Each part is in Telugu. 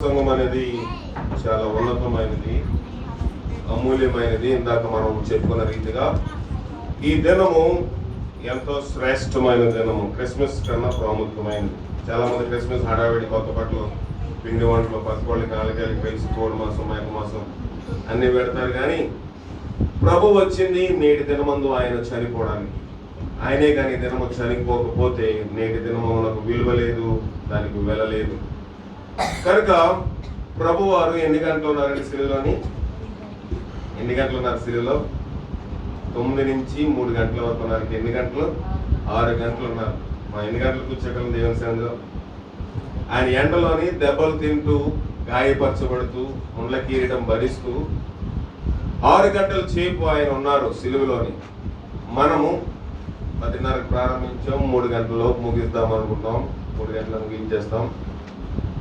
సంఘం అనేది చాలా ఉన్నతమైనది, అమూల్యమైనది. ఇందాక మనం చెప్పుకున్న రీతిగా ఈ దినము ఎంతో శ్రేష్టమైన దినము, క్రిస్మస్ కన్నా ప్రాముఖ్యమైనది. చాలా మంది క్రిస్మస్ హడావిడి, కొత్త బట్టలు, పిండి వంటలు, పసుకోళ్ళకి, నాలుగేళ్ళకి కలిసి కోడి మాసం, మేక మాసం అన్ని పెడతారు. కానీ ప్రభు వచ్చింది నేటి దినమందు ఆయన చనిపోవడానికి. ఆయనే కానీ దినము చనిపోకపోతే నేటి దినమునకు విలువ లేదు, దానికి వెళ్ళలేదు. కనుక ప్రభు వారు ఎన్ని గంటలు ఉన్నారండి సిలువలోని? ఎన్ని గంటలు ఉన్నారు సిలువలో? 9 నుంచి 3 గంటల వరకు ఉన్నారు. ఎన్ని గంటలు? 6 గంటలు ఉన్నారు. మా ఎన్ని గంటలు కూర్చోగలం దేవుని సన్నిధిలో? ఆయన ఎండలోని దెబ్బలు తింటూ, గాయపరచబడుతూ, ముండ్ల కిరీటం భరిస్తూ 6 గంటల సేపు ఆయన ఉన్నారు సిలువలోని. మనము 10:30కు ప్రారంభించాం, 3 గంటలలోపు ముగిద్దాం అనుకుంటాం, 3 గంటలకు ముగించేస్తాం.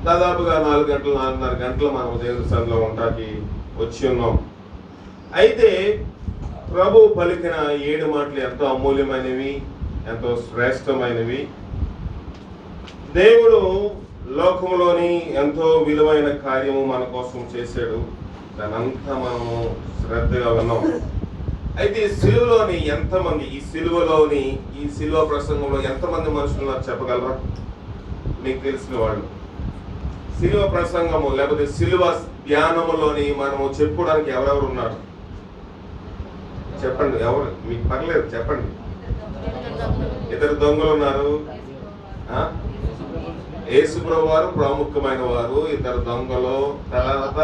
దాదాపుగా 4 గంటలు, 4:30 గంటలు మనం దేవుని సన్నిధిలో ఉండటానికి వచ్చి ఉన్నాం. అయితే ప్రభు పలికిన 7 మాటలు ఎంతో అమూల్యమైనవి, ఎంతో శ్రేష్టమైనవి. దేవుడు లోకంలోని ఎంతో విలువైన కార్యము మన కోసం చేశాడు. దానంతా మనము శ్రద్ధగా విన్నాం. అయితే ఈ సిలువలోని ఎంతమంది, ఈ సిలువ ప్రసంగంలో ఎంతమంది మనుషులు ఉన్నారు చెప్పగలరా? మీకు తెలిసిన వాళ్ళు. సిలువ ప్రసంగము లేకపోతే సిలువ ధ్యానములోని మనము చెప్పుకోవడానికి ఎవరెవరు ఉన్నారు చెప్పండి. ఎవరు? మీకు పర్లేదు చెప్పండి. 2 దొంగలు ఉన్నారు. యేసుప్రభు వారు ప్రాముఖ్యమైన వారు, 2 దొంగలు. తర్వాత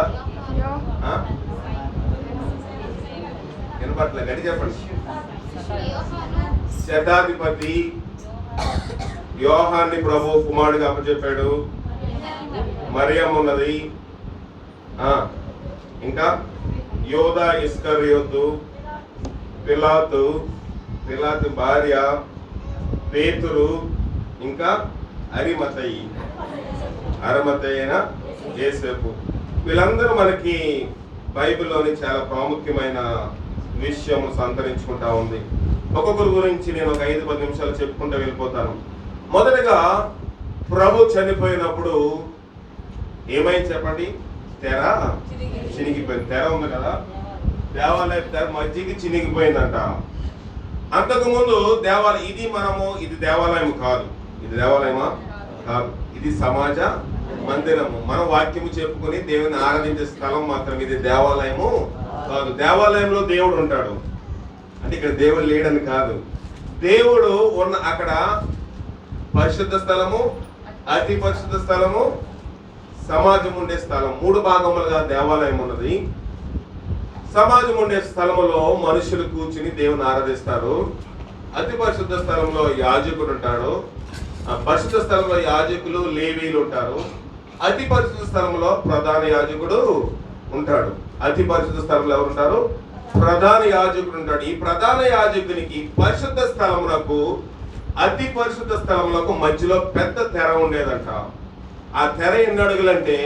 వినపట్ల గడి చెప్పండి. శతాధిపతి యోహాన్ని ప్రభు కుమారుడిగా అప్పచెప్పాడు. మరియం ఉన్నది. ఇంకా యోధా ఇస్కరియోతు, పిలాతు భార్య, పేతురు, ఇంకా అరమతయ్యన యేసేపు. వీళ్ళందరూ మనకి బైబిల్లోని చాలా ప్రాముఖ్యమైన విషయం సంతరించుకుంటా ఉంది. ఒక్కొక్కరి గురించి నేను ఒక 5-10 నిమిషాలు చెప్పుకుంటూ వెళ్ళిపోతాను. మొదటగా ప్రభు చనిపోయినప్పుడు ఏమైంది చెప్పండి? తెర చినిగిపోయింది. తెర ఉంది కదా, దేవాలయ తెర మధ్యకి చినిగిపోయిందంట. అంతకుముందు ఇది దేవాలయం కాదు. ఇది దేవాలయమా కాదు, ఇది సమాజ మందిరము. మనం వాక్యము చెప్పుకొని దేవుని ఆరాధించే స్థలం మాత్రం. ఇది దేవాలయము కాదు. దేవాలయంలో దేవుడు ఉంటాడు అంటే ఇక్కడ దేవుడు లేడని కాదు. దేవుడు ఉన్న అక్కడ పరిశుద్ధ స్థలము, అతి పరిశుద్ధ స్థలము, సమాజం ఉండే స్థలం, 3 భాగములుగా దేవాలయం ఉన్నది. సమాజం ఉండే స్థలములో మనుషులు కూర్చుని దేవుని ఆరాధిస్తారు. అతి పరిశుద్ధ స్థలంలో యాజకుడు ఉంటాడు. పరిశుద్ధ స్థలంలో యాజకులు, లేవీలు ఉంటారు. అతి పరిశుద్ధ స్థలంలో ప్రధాన యాజకుడు ఉంటాడు. అతి పరిశుద్ధ స్థలంలో ఎవరు ఉంటారు? ప్రధాన యాజకుడు ఉంటాడు. ఈ ప్రధాన యాజకునికి పరిశుద్ధ స్థలమునకు, అతి పరిశుద్ధ స్థలములకు మధ్యలో పెద్ద తెర ఉండేదంట. ఆ తెర ఎన్ని అడుగులంటే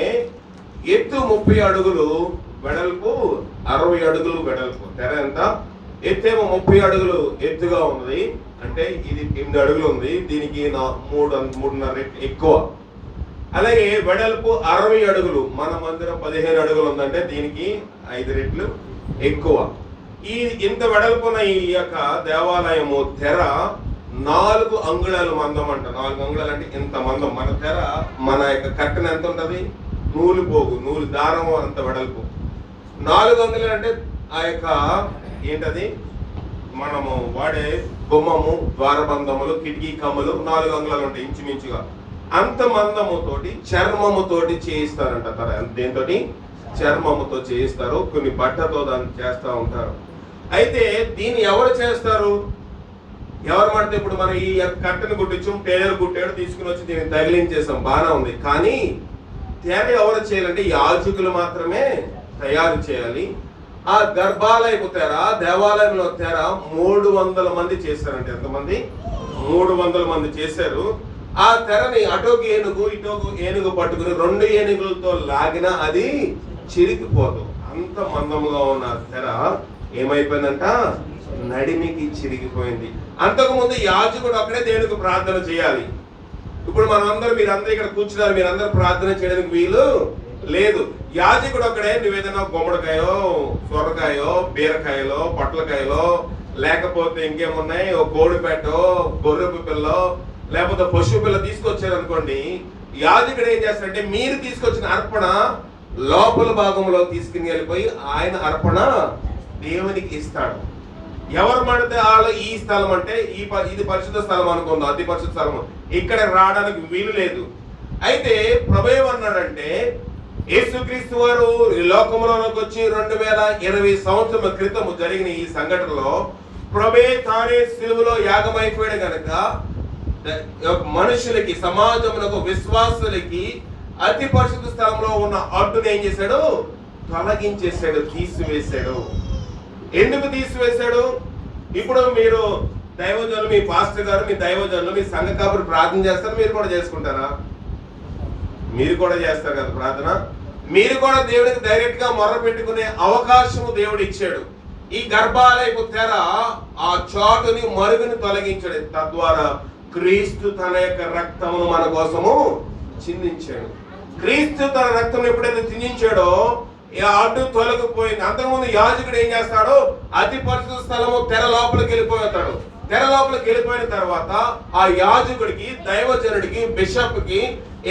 ఎత్తు 30 అడుగులు, వెడల్పు 60 అడుగులు వెడల్పు. తెర ఎంత? ఎత్తేమో 30 అడుగులు ఎత్తుగా ఉన్నది. అంటే ఇది 8 అడుగులు ఉంది. దీనికి 3.5 ఎక్కువ. అలాగే వెడల్పు 60 అడుగులు. మన మందిరం 15 అడుగులు ఉందంటే దీనికి 5 రెట్లు ఎక్కువ. ఇంత వెడల్పున ఈ యొక్క దేవాలయము తెర 4 అంగుళాలు మందం అంట. 4 అంగుళాలు అంటే ఇంత మందం. మన తెర, మన యొక్క కట్టెన ఎంత ఉంటుంది? నూలు దారం అంత వెడల్పు. 4 అంగుళాలు అంటే ఆ యొక్క ఏంటది మనము వాడే గుమ్మము, ద్వారబంధములు, కిటికీ కమ్ములు 4 అంగుళాలు ఉంటాయి ఇంచుమించుగా. అంత మందముతోటి, చర్మముతోటి చేయిస్తారంట. దేంతోటి? చర్మముతో చేయిస్తారు. కొన్ని బట్టతో దాన్ని చేస్తూ ఉంటారు. అయితే దీన్ని ఎవరు చేస్తారు? ఎవరు మడితే ఇప్పుడు మనం ఈ కట్టెను కుట్టించాం, పేరు కుట్టాడు, తీసుకుని వచ్చి దీన్ని తగిలించేసాం, బాగా ఉంది. కానీ తెర ఎవరు చేయాలంటే యాజకులు మాత్రమే తయారు చేయాలి. ఆ గర్భాలయపు తెర, దేవాలయంలో తెర 300 మంది చేశారంటే. ఎంతమంది? 300 మంది చేశారు. ఆ తెరని అటోకు ఏనుగు, ఇటోకు ఏనుగు పట్టుకుని 2 ఏనుగులతో లాగినా అది చిరిగిపోదు. అంత మందముగా ఉన్న తెర ఏమైపోయిందంట? నడిమికి చిరిగిపోయింది. అంతకుముందు యాజకుడు అక్కడే దేవునికి ప్రార్థన చేయాలి. ఇప్పుడు మీరందరూ ఇక్కడ కూర్చున్నారు, మీరందరూ ప్రార్థన చేయడానికి వీలు లేదు. యాజకుడు ఒక్కడే నువ్వేదైనా గుమ్మడికాయో, సొరకాయో, బీరకాయలో, పొట్లకాయలో, లేకపోతే ఇంకేమున్నాయి, ఓ కోడిపెట్టో, గొర్రె పిల్లో, లేకపోతే పశువు పిల్ల తీసుకొచ్చారనుకోండి, యాజకుడు ఏం చేస్తాడంటే మీరు తీసుకొచ్చిన అర్పణ లోపల భాగంలో తీసుకుని వెళ్ళిపోయి ఆయన అర్పణ దేవునికి ఇస్తాడు. ఎవరు పడితే వాళ్ళు ఈ స్థలం అంటే ఇది పరిశుద్ధ స్థలం అనుకుందాం, అతి పరిశుద్ధ స్థలం, ఇక్కడ రావడానికి వీలు లేదు. అయితే ప్రభు ఏమన్నాడంటే యేసుక్రీస్తు వారు ఈ లోకంలోకి వచ్చి 2020 సంవత్సరం క్రితం జరిగిన ఈ సంఘటనలో ప్రభే తానే సిలువలో యాగమైపోయాడు గనక మనుషులకి, సమాజంలో విశ్వాసులకి అతి పరిశుద్ధ స్థలంలో ఉన్న అడ్డుని ఏం చేశాడు? తొలగించేశాడు, తీసివేశాడు. ఎందుకు తీసివేశాడు? ఇప్పుడు మీరు దైవజనులు, మీ పాస్టర్ గారు, మీ దైవజనులు, మీ సంఘ కాపురు ప్రార్థన చేస్తారు, మీరు కూడా చేసుకుంటారా? మీరు కూడా చేస్తారు కదా ప్రార్థన. మీరు కూడా దేవుడికి డైరెక్ట్ గా మొర్ర పెట్టుకునే అవకాశము దేవుడు ఇచ్చాడు. ఈ గర్భాలయపు తెర ఆ చాటుని మరుగుని తొలగించాడు. తద్వారా క్రీస్తు తన యొక్క రక్తమును మన కోసము చిందించాడు. క్రీస్తు తన రక్తం ఎప్పుడైతే చిందించాడో అడ్డు తొలగిపోయింది. అంతకుముందు యాజకుడు ఏం చేస్తాడో అతి పరిశుద్ధ స్థలము తెర లోపలికి వెళ్ళిపోతాడు. తెర లోపలికి వెళ్ళిపోయిన తర్వాత ఆ యాజకుడికి, దైవజనుడికి, బిషప్ కి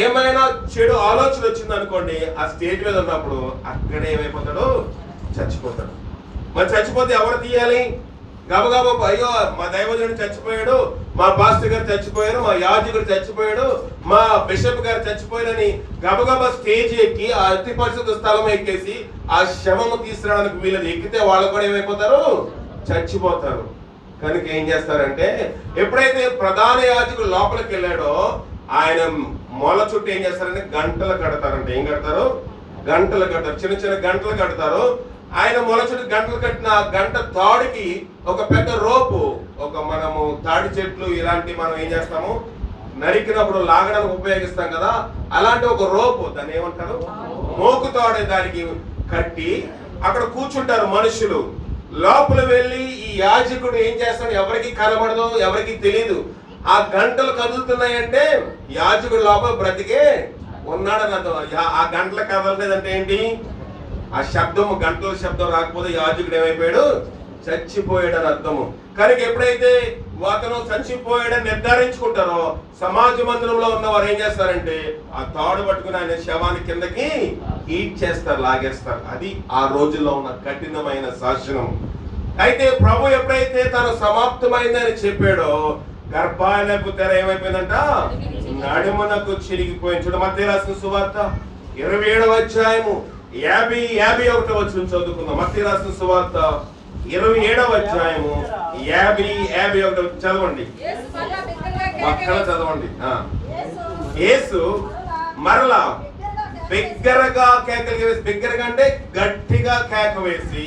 ఏమైనా చెడు ఆలోచన వచ్చింది అనుకోండి, ఆ స్టేజ్ మీద ఉన్నప్పుడు అక్కడే ఏమైపోతాడు? చచ్చిపోతాడు. మరి చచ్చిపోతే ఎవరు తీయాలి? గబగబా అయ్యో మా దైవజనుడు చచ్చిపోయాడు, మా పాస్టర్ గారు చచ్చిపోయారు, మా యాజకుడు చచ్చిపోయాడు, మా బిషప్ గారు చచ్చిపోయారని గబగబా స్టేజ్ ఎక్కి ఆ అతి పరిశుద్ధ స్థలం ఎక్కేసి ఆ శవము తీసుకురావడానికి వీళ్ళని ఎక్కితే వాళ్ళు కూడా ఏమైపోతారు? చచ్చిపోతారు. కనుక ఏం చేస్తారంటే ఎప్పుడైతే ప్రధాన యాజకుడు లోపలికి వెళ్ళాడో ఆయన మొల చుట్టూ ఏం చేస్తారంటే గంటలు కడతారంటే. ఏం కడతారు? గంటలు కడతారు, చిన్న చిన్న గంటలు కడతారు. ఆయన మొల చుట్టూ గంటలు కట్టిన గంట తాడుకి ఒక పెద్ద రోపు, ఒక మనము తాడి చెట్లు ఇలాంటి మనం ఏం చేస్తాము నరికినప్పుడు లాగడానికి ఉపయోగిస్తాం కదా, అలాంటి ఒక రోపు, దాన్ని ఏమంటారు? మోకు తాడు, దానికి కట్టి అక్కడ కూర్చుంటారు మనుషులు. లోపల వెళ్ళి ఈ యాజకుడు ఏం చేస్తాడు ఎవరికి కనబడదు, ఎవరికి తెలియదు. ఆ గంటలు కదులుతున్నాయంటే యాజకుడు లోపల బ్రతికే ఉన్నాడని అర్థం. ఆ గంటలు కదలలేదంటే ఏంటి? ఆ శబ్దము, గంటల శబ్దం రాకపోతే యాజకుడు ఏమైపోయాడు? చచ్చిపోయాడని అర్థము. కనుక ఎప్పుడైతే అతను చచ్చిపోయాడని నిర్ధారించుకుంటారో సమాజ మందిరంలో ఉన్న వారు ఏం చేస్తారంటే ఆ తాడు పట్టుకుని ఆయన శవాన్ని కిందకి ఈడ్ చేస్తారు, లాగేస్తారు. అది ఆ రోజుల్లో ఉన్న కఠినమైన శాసనం. అయితే ప్రభు ఎప్పుడైతే తను సమాప్తమైందని చెప్పాడో గర్భాలయపు తెర ఏమైపోయిందంట? నడుమునకు చిరిగిపోయింది. చూడ మత్తయి రాసిన సువార్త 27వ అధ్యాయము 50-51 వచనం చదువుకుందాం. మత్తయి రాసిన సువార్త 27వ అధ్యాయము 50-51 చదవండి. పక్కన చదవండి. యేసు మరలా బిగ్గరగా కేకలు వేసి, బిగ్గరగా అంటే గట్టిగా కేక వేసి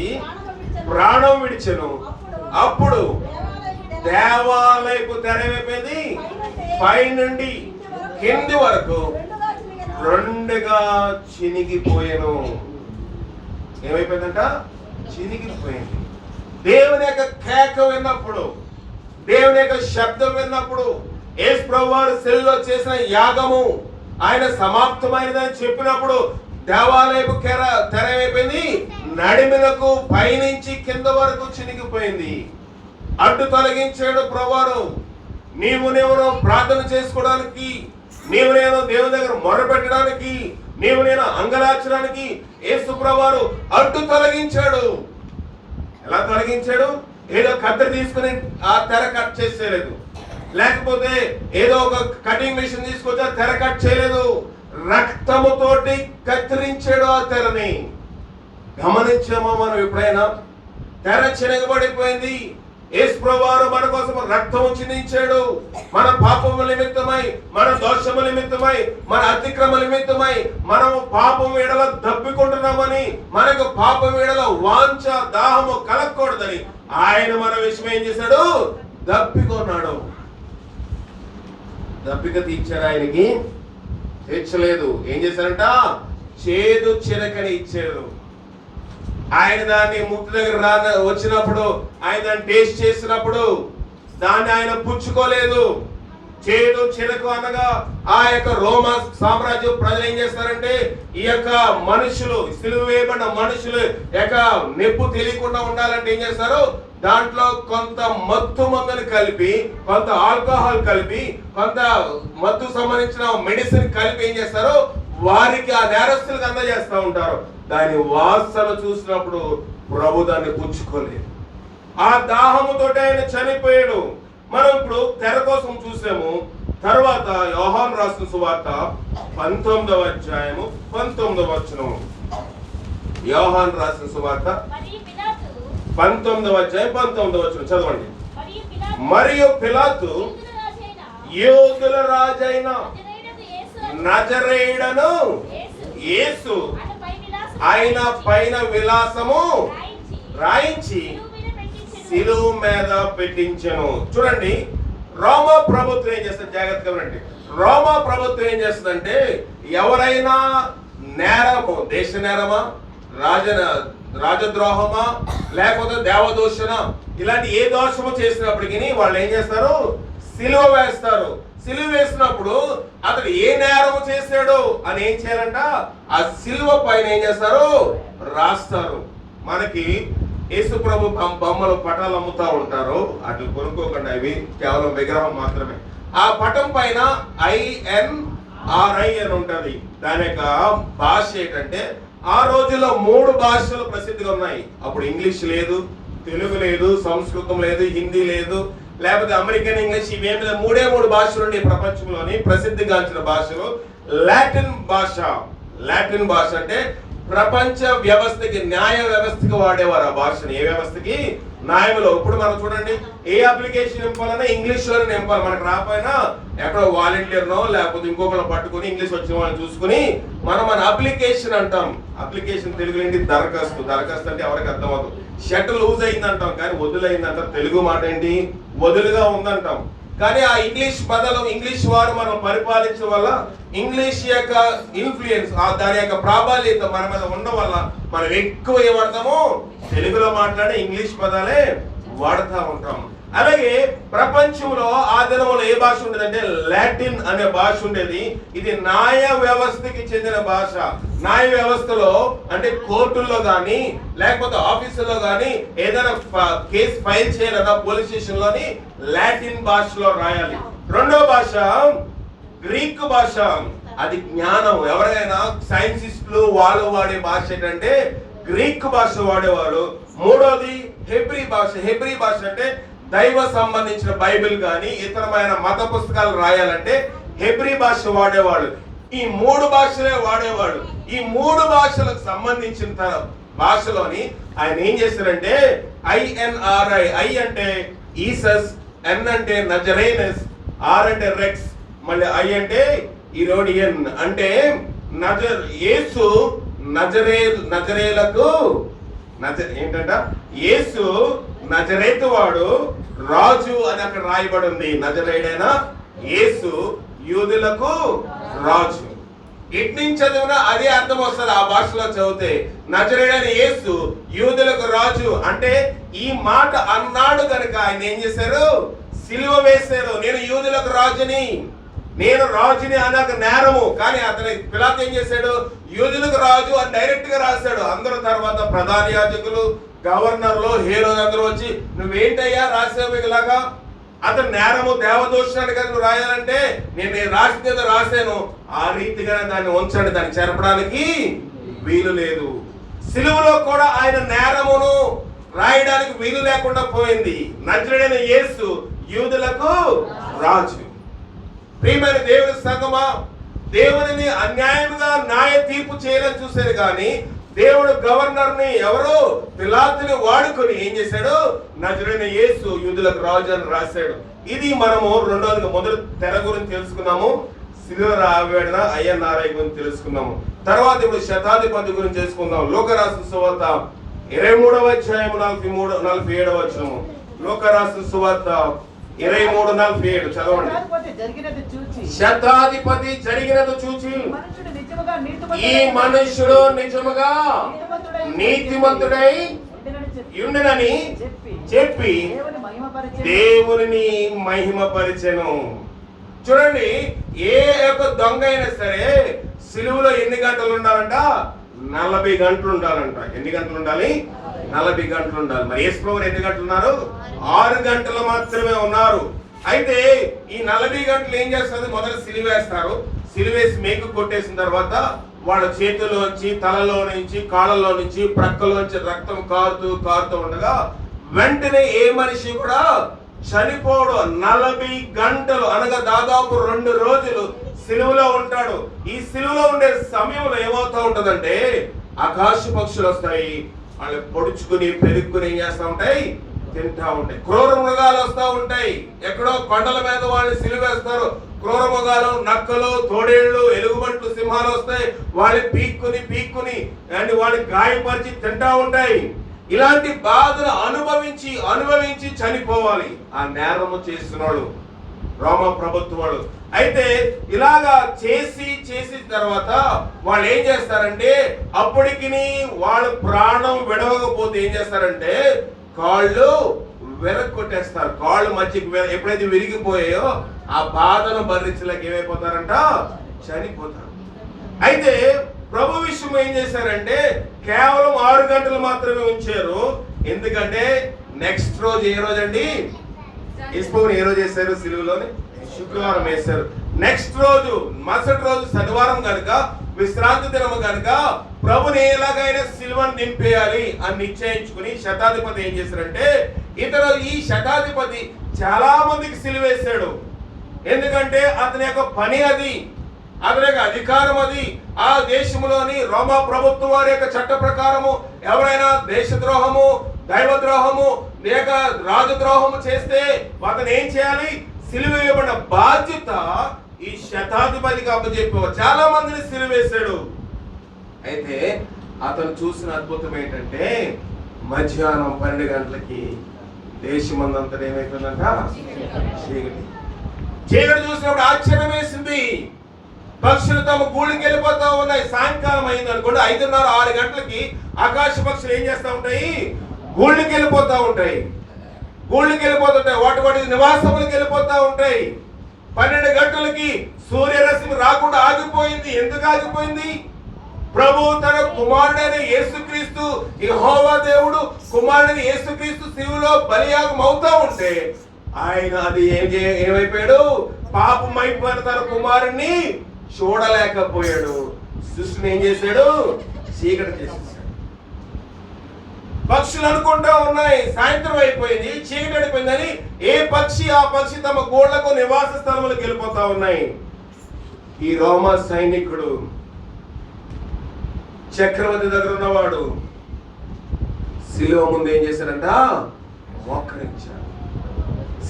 ప్రాణం విడిచెను. అప్పుడు దేవాలయపు తెర ఏమైపోయింది? పై నుండి కింది వరకు రెండుగా చినిగిపోయాను. ఏమైపోయిందంట? చినిగిపోయింది. దేవుని యొక్క కేక విన్నప్పుడు, దేవుని యొక్క శబ్దం విన్నప్పుడు, యేసు ప్రభువారు శిలువలో చేసిన యాగము ఆయన సమాప్తమైనదని చెప్పినప్పుడు దేవాలయపు తెర ఏమైపోయింది? నడిమిలకు పైనుంచి కింద వరకు చినిగిపోయింది. అడ్డు తొలగించాడు ప్రభువారు. నీవు ప్రార్థన చేసుకోవడానికి, నీవు నేను దేవుని దగ్గర మొరపెట్టడానికి, నీవు నేను అంగలార్చడానికి యేసు ప్రభువారు అడ్డు తొలగించాడు. ఎలా తొలగించాడు? ఏదో కత్తెర తీసుకుని ఆ తెర కట్ చేసేయలేదు, లేకపోతే ఏదో ఒక కటింగ్ మిషన్ తీసుకొచ్చి ఆ తెర కట్ చేయలేదు. రక్తముతోటి కత్తిరించాడు ఆ తెరని. గమనించామో మనం ఎప్పుడైనా? తెర చినగబడిపోయింది. యేసు ప్రభువారు మన కోసం రక్తము చిందించాడు. మన పాపము నిమిత్తమై, మన దోషము నిమిత్తమై, మన అతిక్రమ నిమిత్తమై మనము పాపం ఎడల దప్పికుంటున్నామని, మనకు పాపం ఎడల వాంఛ దాహము కలగకూడదని ఆయన మన విషయం ఏం చేశాడు? దప్పికొన్నాడు. దప్పిక తీర్చాడు. ఆయనకి తీర్చలేదు. ఏం చేశారంట? చేదు చిరకని ఇచ్చాడు. ఆయన దాన్ని ముక్తి దగ్గర వచ్చినప్పుడు, ఆయన దాన్ని టేస్ట్ చేసినప్పుడు దాన్ని ఆయన పుచ్చుకోలేదు. చేదు చిరకు అనగా ఆ యొక్క రోమా సామ్రాజ్యం ప్రజలు ఏం చేస్తారంటే ఈ యొక్క మనుషులు సిలువ వేయబడిన మనుషులు యొక్క నెప్పు తెలియకుండా ఉండాలంటే ఏం చేస్తారు, దాంట్లో కొంత మత్తు మందుని కలిపి, కొంత ఆల్కహాల్ కలిపి, కొంత మత్తు సంబంధించిన మెడిసిన్ కలిపి ఏం చేస్తారు, వారికి ఆ నేరస్తులకు అందజేస్తూ ఉంటారు. దాని వాసన చూసినప్పుడు ప్రభు దాన్ని పుచ్చుకోలేదు. ఆ దాహముతోటి ఆయన చనిపోయాడు. మనం ఇప్పుడు తెర కోసం చూసాము. తర్వాత యోహాను రాసిన సువార్త 19వ అధ్యాయము 19వ వచనం. యోహాను రాసిన సువార్త 19వ అధ్యాయం 19వ వచనం చదవండి. మరియు పిలాతు యూదుల రాజైన నజరేయుడను యేసు ఆయన పైన విలాసము రాయించి సిలువ మీద పెట్టించెను. చూడండి, రోమా ప్రభుత్వం ఏం చేస్తుంది, జాగ్రత్తగా వినండి. రోమా ప్రభుత్వం ఏం చేస్తుందంటే ఎవరైనా నేరము, దేశ నేరమా, రాజద్రోహమా, లేకపోతే దేవదూషణ, ఇలాంటి ఏ దోషము చేసినప్పటికీ వాళ్ళు ఏం చేస్తారు, సిలువ వేస్తారు. సిలువ వేసినప్పుడు అతడు ఏ నేరము చేశాడు అని ఏం చేయాలంట, ఆ సిలువ పైన ఏం చేస్తారు, రాస్తారు. మనకి యేసు ప్రభు బొమ్మలు పటాలు అమ్ముతా ఉంటారు, అట్లా కొనుక్కోకుండా, అవి కేవలం విగ్రహం మాత్రమే. ఆ పటం పైన INRI అని ఉంటది. దాని యొక్క భాష ఏంటంటే, ఆ రోజుల్లో 3 భాషలు ప్రసిద్ధిగా ఉన్నాయి. అప్పుడు ఇంగ్లీష్ లేదు, తెలుగు లేదు, సంస్కృతం లేదు, హిందీ లేదు, లేకపోతే అమెరికన్ ఇంగ్లీష్, ఇవేమి 3 భాషలు ఉండే ప్రపంచంలోని ప్రసిద్ధిగాంచిన భాషలు. లాటిన్ భాష. లాటిన్ భాష అంటే ప్రపంచ వ్యవస్థకి, న్యాయ వ్యవస్థకి వాడేవారు ఆ భాషని. ఏ వ్యవస్థకి? న్యాయంలో. ఇప్పుడు మనం చూడండి, ఏ అప్లికేషన్ నింపాలన్నా ఇంగ్లీష్ లోనే నింపాలి. మనకు రాకపోయినా ఎక్కడో వాలంటీర్నో లేకపోతే ఇంకొకరు పట్టుకుని ఇంగ్లీష్ వచ్చిన వాళ్ళని చూసుకుని మన అప్లికేషన్ అంటాం. అప్లికేషన్ తెలుగులో ఏంటి? దరఖాస్తు. దరఖాస్తు అంటే ఎవరికి అర్థం అవుతుంది. షర్ట్ లూజ్ అయింది అంటాం, కానీ వదులైంది అంటాం. తెలుగు మాట ఏంటి? వదులుగా ఉందంటాం. కానీ ఆ ఇంగ్లీష్ బదులు ఇంగ్లీష్ వారు మనం పరిపాలించడం వల్ల, ఇంగ్లీష్ యొక్క ఇన్ఫ్లుయెన్స్, దాని యొక్క ప్రాబల్యత మన మీద ఉండడం వల్ల మనం ఎక్కువ ఏమడతాము, తెలుగులో మాట్లాడే ఇంగ్లీష్ పదాలే వాడుతూ ఉంటాం. అలాగే ప్రపంచంలో ఆ దినంలో ఏ భాష ఉండేదంటే లాటిన్ అనే భాష ఉండేది. ఇది న్యాయ వ్యవస్థకి చెందిన భాష. న్యాయ వ్యవస్థలో అంటే కోర్టుల్లో కానీ లేకపోతే ఆఫీసుల్లో కానీ ఏదైనా కేసు ఫైల్ చేయాలన్నా పోలీస్ స్టేషన్ లోని లాటిన్ భాషలో రాయాలి. రెండో భాష గ్రీక్ భాష. అది జ్ఞానం. ఎవరైనా సైన్సిస్టులు వాళ్ళు వాడే భాష ఏంటంటే గ్రీక్ భాష వాడేవారు. మూడోది హెబ్రీ భాష. హెబ్రీ భాష అంటే దైవ సంబంధించిన బైబిల్ కానీ ఇతరమైన మత పుస్తకాలు రాయాలంటే హెబ్రీ భాష వాడేవాడు. ఈ 3 భాషలే వాడేవాడు. ఈ 3 భాషలకు సంబంధించిన భాషలోని ఆయన ఏం చేశారంటే INRI. I అంటే ఈసస్, N అంటే నజరేనస్, R అంటే రెక్స్, మళ్ళీ I అంటే ఇరోడియన్ అంటే యేసు నజరేలకు ఏంటంట, యేసు నజరేతు వాడు రాజు అని అక్కడ రాయబడి ఉంది. నజరేయుడైన యేసు యూదులకు రాజు. ఇటు నుంచి చదివినా అదే అర్థం వస్తుంది. ఆ భాషలో చదివితే నజరేయుడైన యేసు యూదులకు రాజు అంటే ఈ మాట అన్నాడు కనుక ఆయన ఏం చేశారు, సిలువ వేశారు. నేను యూదులకు రాజుని, నేను రాజుని అనక నేరము. కానీ అతని పిలాతు ఏం చేశాడు, యూదులకు రాజు అని డైరెక్ట్ గా రాశాడు. అందరూ తర్వాత ప్రధాన యాజకులు, గవర్నర్లు, హీరోలు అందరూ వచ్చి నువ్వేంటయ్యా రాసావు ఇలాగా, అతను నేరము దేవదూషణాన్ని కదా నువ్వు రాయాలంటే నేను రాసిందేదో రాశాను, ఆ రీతిగానే దాన్ని ఉంచండి, దాన్ని చెరపడానికి వీలు లేదు. సిలువలో కూడా ఆయన నేరమును రాయడానికి వీలు లేకుండా పోయింది. నజరేయుడైన యేసు యూదులకు రాజు. ప్రియమైన దేవుని సంగమా, దేవునిని అన్యాయంగా న్యాయ తీర్పు చేయాలని చూశారు కానీ దేవుడు గవర్నర్ ని ఎవరు పిలాతుని వాడుకొని ఏం చేశాడు, నజరేయుడైన యేసు యూదులకు రాజు అని రాశాడు. ఇది మనము రెండోదిగా మొదటి తెర గురించి తెలుసుకున్నాము, సిలువ రాబడిన INRI గురించి తెలుసుకున్నాము. తర్వాత ఇప్పుడు శతాధిపతి గురించి తెలుసుకుందాం. లోకరాసు సువార్త 23వ అధ్యాయం 43-47 వచనము. లోకరాసు సువార్త 23:47 చదవండి. శతాధిపతి జరిగినది చూచి ఈ మనుషుడు నిజముగా నీతిమంతుడై యుండునని చెప్పి దేవుని మహిమపరిచెను. చూడండి, ఏ యొక్క దొంగ అయినా సరే సిలువలో ఎన్ని గంటలు ఉండాలంట? 40 గంటలు ఉండాలంట. ఎన్ని గంటలు ఉండాలి? 40 గంటలు ఉండాలి. మరి యేసు ప్రభువు ఎన్ని గంటలు ఉన్నారు? 6 గంటలు మాత్రమే ఉన్నారు. అయితే ఈ 40 గంటలు ఏం చేస్తుంది? మొదట సిలువేస్తారు. సిలువేసి మేకు కొట్టేసిన తర్వాత వాళ్ళ చేతిలోంచి, తలలో నుంచి, కాళ్ళలో నుంచి, ప్రక్కలోంచి రక్తం కారుతూ ఉండగా వెంటనే ఏ మనిషి కూడా చనిపోడు. 40 గంటలు అనగా దాదాపు 2 రోజులు సిలువలో ఉంటాడు. ఈ సిలువలో ఉండే సమయంలో ఏమవుతా ఉంటదంటే ఆకాశ పక్షులు వస్తాయి, వాళ్ళు పొడుచుకుని పెరుగుకుని ఏం చేస్తా ఉంటాయి? తింటా ఉంటాయి. క్రూర మృగాలు వస్తూ ఉంటాయి. ఎక్కడో కొండల మీద వాళ్ళని సిలువేస్తారు. క్రూర మృగాలు, నక్కలు, తోడేళ్లు, ఎలుగుబంట్లు, సింహాలు వస్తాయి. వాళ్ళు పీక్కుని అండ్ వాళ్ళని గాయపరిచి తింటా ఉంటాయి. ఇలాంటి బాధను అనుభవించి చనిపోవాలి ఆ నేరము చేస్తున్నాడు రోమా ప్రభుత్వం వాడు. అయితే ఇలాగా చేసి తర్వాత వాళ్ళు ఏం చేస్తారంటే అప్పటికి వాళ్ళ ప్రాణం విడవకపోతే ఏం చేస్తారంటే కాళ్ళు విరగొట్టేస్తారు. కాళ్ళు మధ్యకి ఎప్పుడైతే విరిగిపోయాయో ఆ బాధను భరించలేక ఏమైపోతారంట? చనిపోతారు. అయితే ప్రభు విషయం ఏం చేశారంటే కేవలం 6 గంటలు మాత్రమే ఉంచారు. ఎందుకంటే నెక్స్ట్ రోజు ఏ రోజు అండి? యేసుని ఏ రోజు వేశారు? సిలువలోని శుక్రవారం వేశారు. నెక్స్ట్ రోజు, మరుసటి రోజు శనివారం కనుక, విశ్రాంతి దినము కనుక ప్రభుని ఎలాగైనా సిలువను దింపేయాలి అని నిశ్చయించుకుని శతాధిపతి ఏం చేశారంటే ఈ శతాధిపతి చాలా మందికి సిలువేశాడు. ఎందుకంటే అతని యొక్క పని అది, అతని యొక్క అధికారం అది. ఆ దేశంలోని రోమా ప్రభుత్వం వారి యొక్క చట్ట ప్రకారము ఎవరైనా దేశద్రోహము, దైవద్రోహము లేక రాజద్రోహము చేస్తే అతను ఏం చేయాలి? సిలువ వేయబడిన బాధ్యత ఈ శతాధిపతికి అప్పచెప్పేవారు. చాలా మందిని సిలువేశాడు. అయితే అతను చూసిన అద్భుతం ఏంటంటే మధ్యాహ్నం 12 గంటలకి దేశమందంతా ఏమైపోయిందంట? చీకటి చూసినప్పుడు ఆశ్చర్యం వేసింది. పక్షులు తమ గూళ్ళకి వెళ్ళిపోతా ఉన్నాయి. సాయంకాలం అయింది అనుకోండి, 5:30, 6 గంటలకి ఆకాశ పక్షులు ఏం చేస్తా ఉంటాయి? గూళ్ళకి వెళ్ళిపోతా ఉంటాయి. వాటి నివాసములకు వెళ్ళిపోతా ఉంటాయి. 12 గంటలకి సూర్యరశ్మి రాకుండా ఆగిపోయింది. ఎందుకు ఆగిపోయింది? ప్రభు తన కుమారుడైన యేసుక్రీస్తు, యెహోవా దేవుడు కుమారుడైన యేసుక్రీస్తు శిలువలో బలియాగం అవుతా ఉంటే ఆయన అది ఏమైపోయాడు? పాపమైపోయిన తన కుమారుణ్ణి చూడలేకపోయాడు. సృష్టిని ఏం చేశాడు? చీకటి చేసేసాడు. పక్షులు అనుకుంటా ఉన్నాయి సాయంత్రం అయిపోయింది, చీకటి అయిపోయిందని. ఏ పక్షి ఆ పక్షి తమ గోళ్లకు నివాస స్థలములకు వెళ్ళిపోతా ఉన్నాయి. ఈ రోమా సైనికుడు చక్రవర్తి దగ్గర ఉన్నవాడు శిలువ ముందు ఏం చేశాడంట? మోకరించాడు.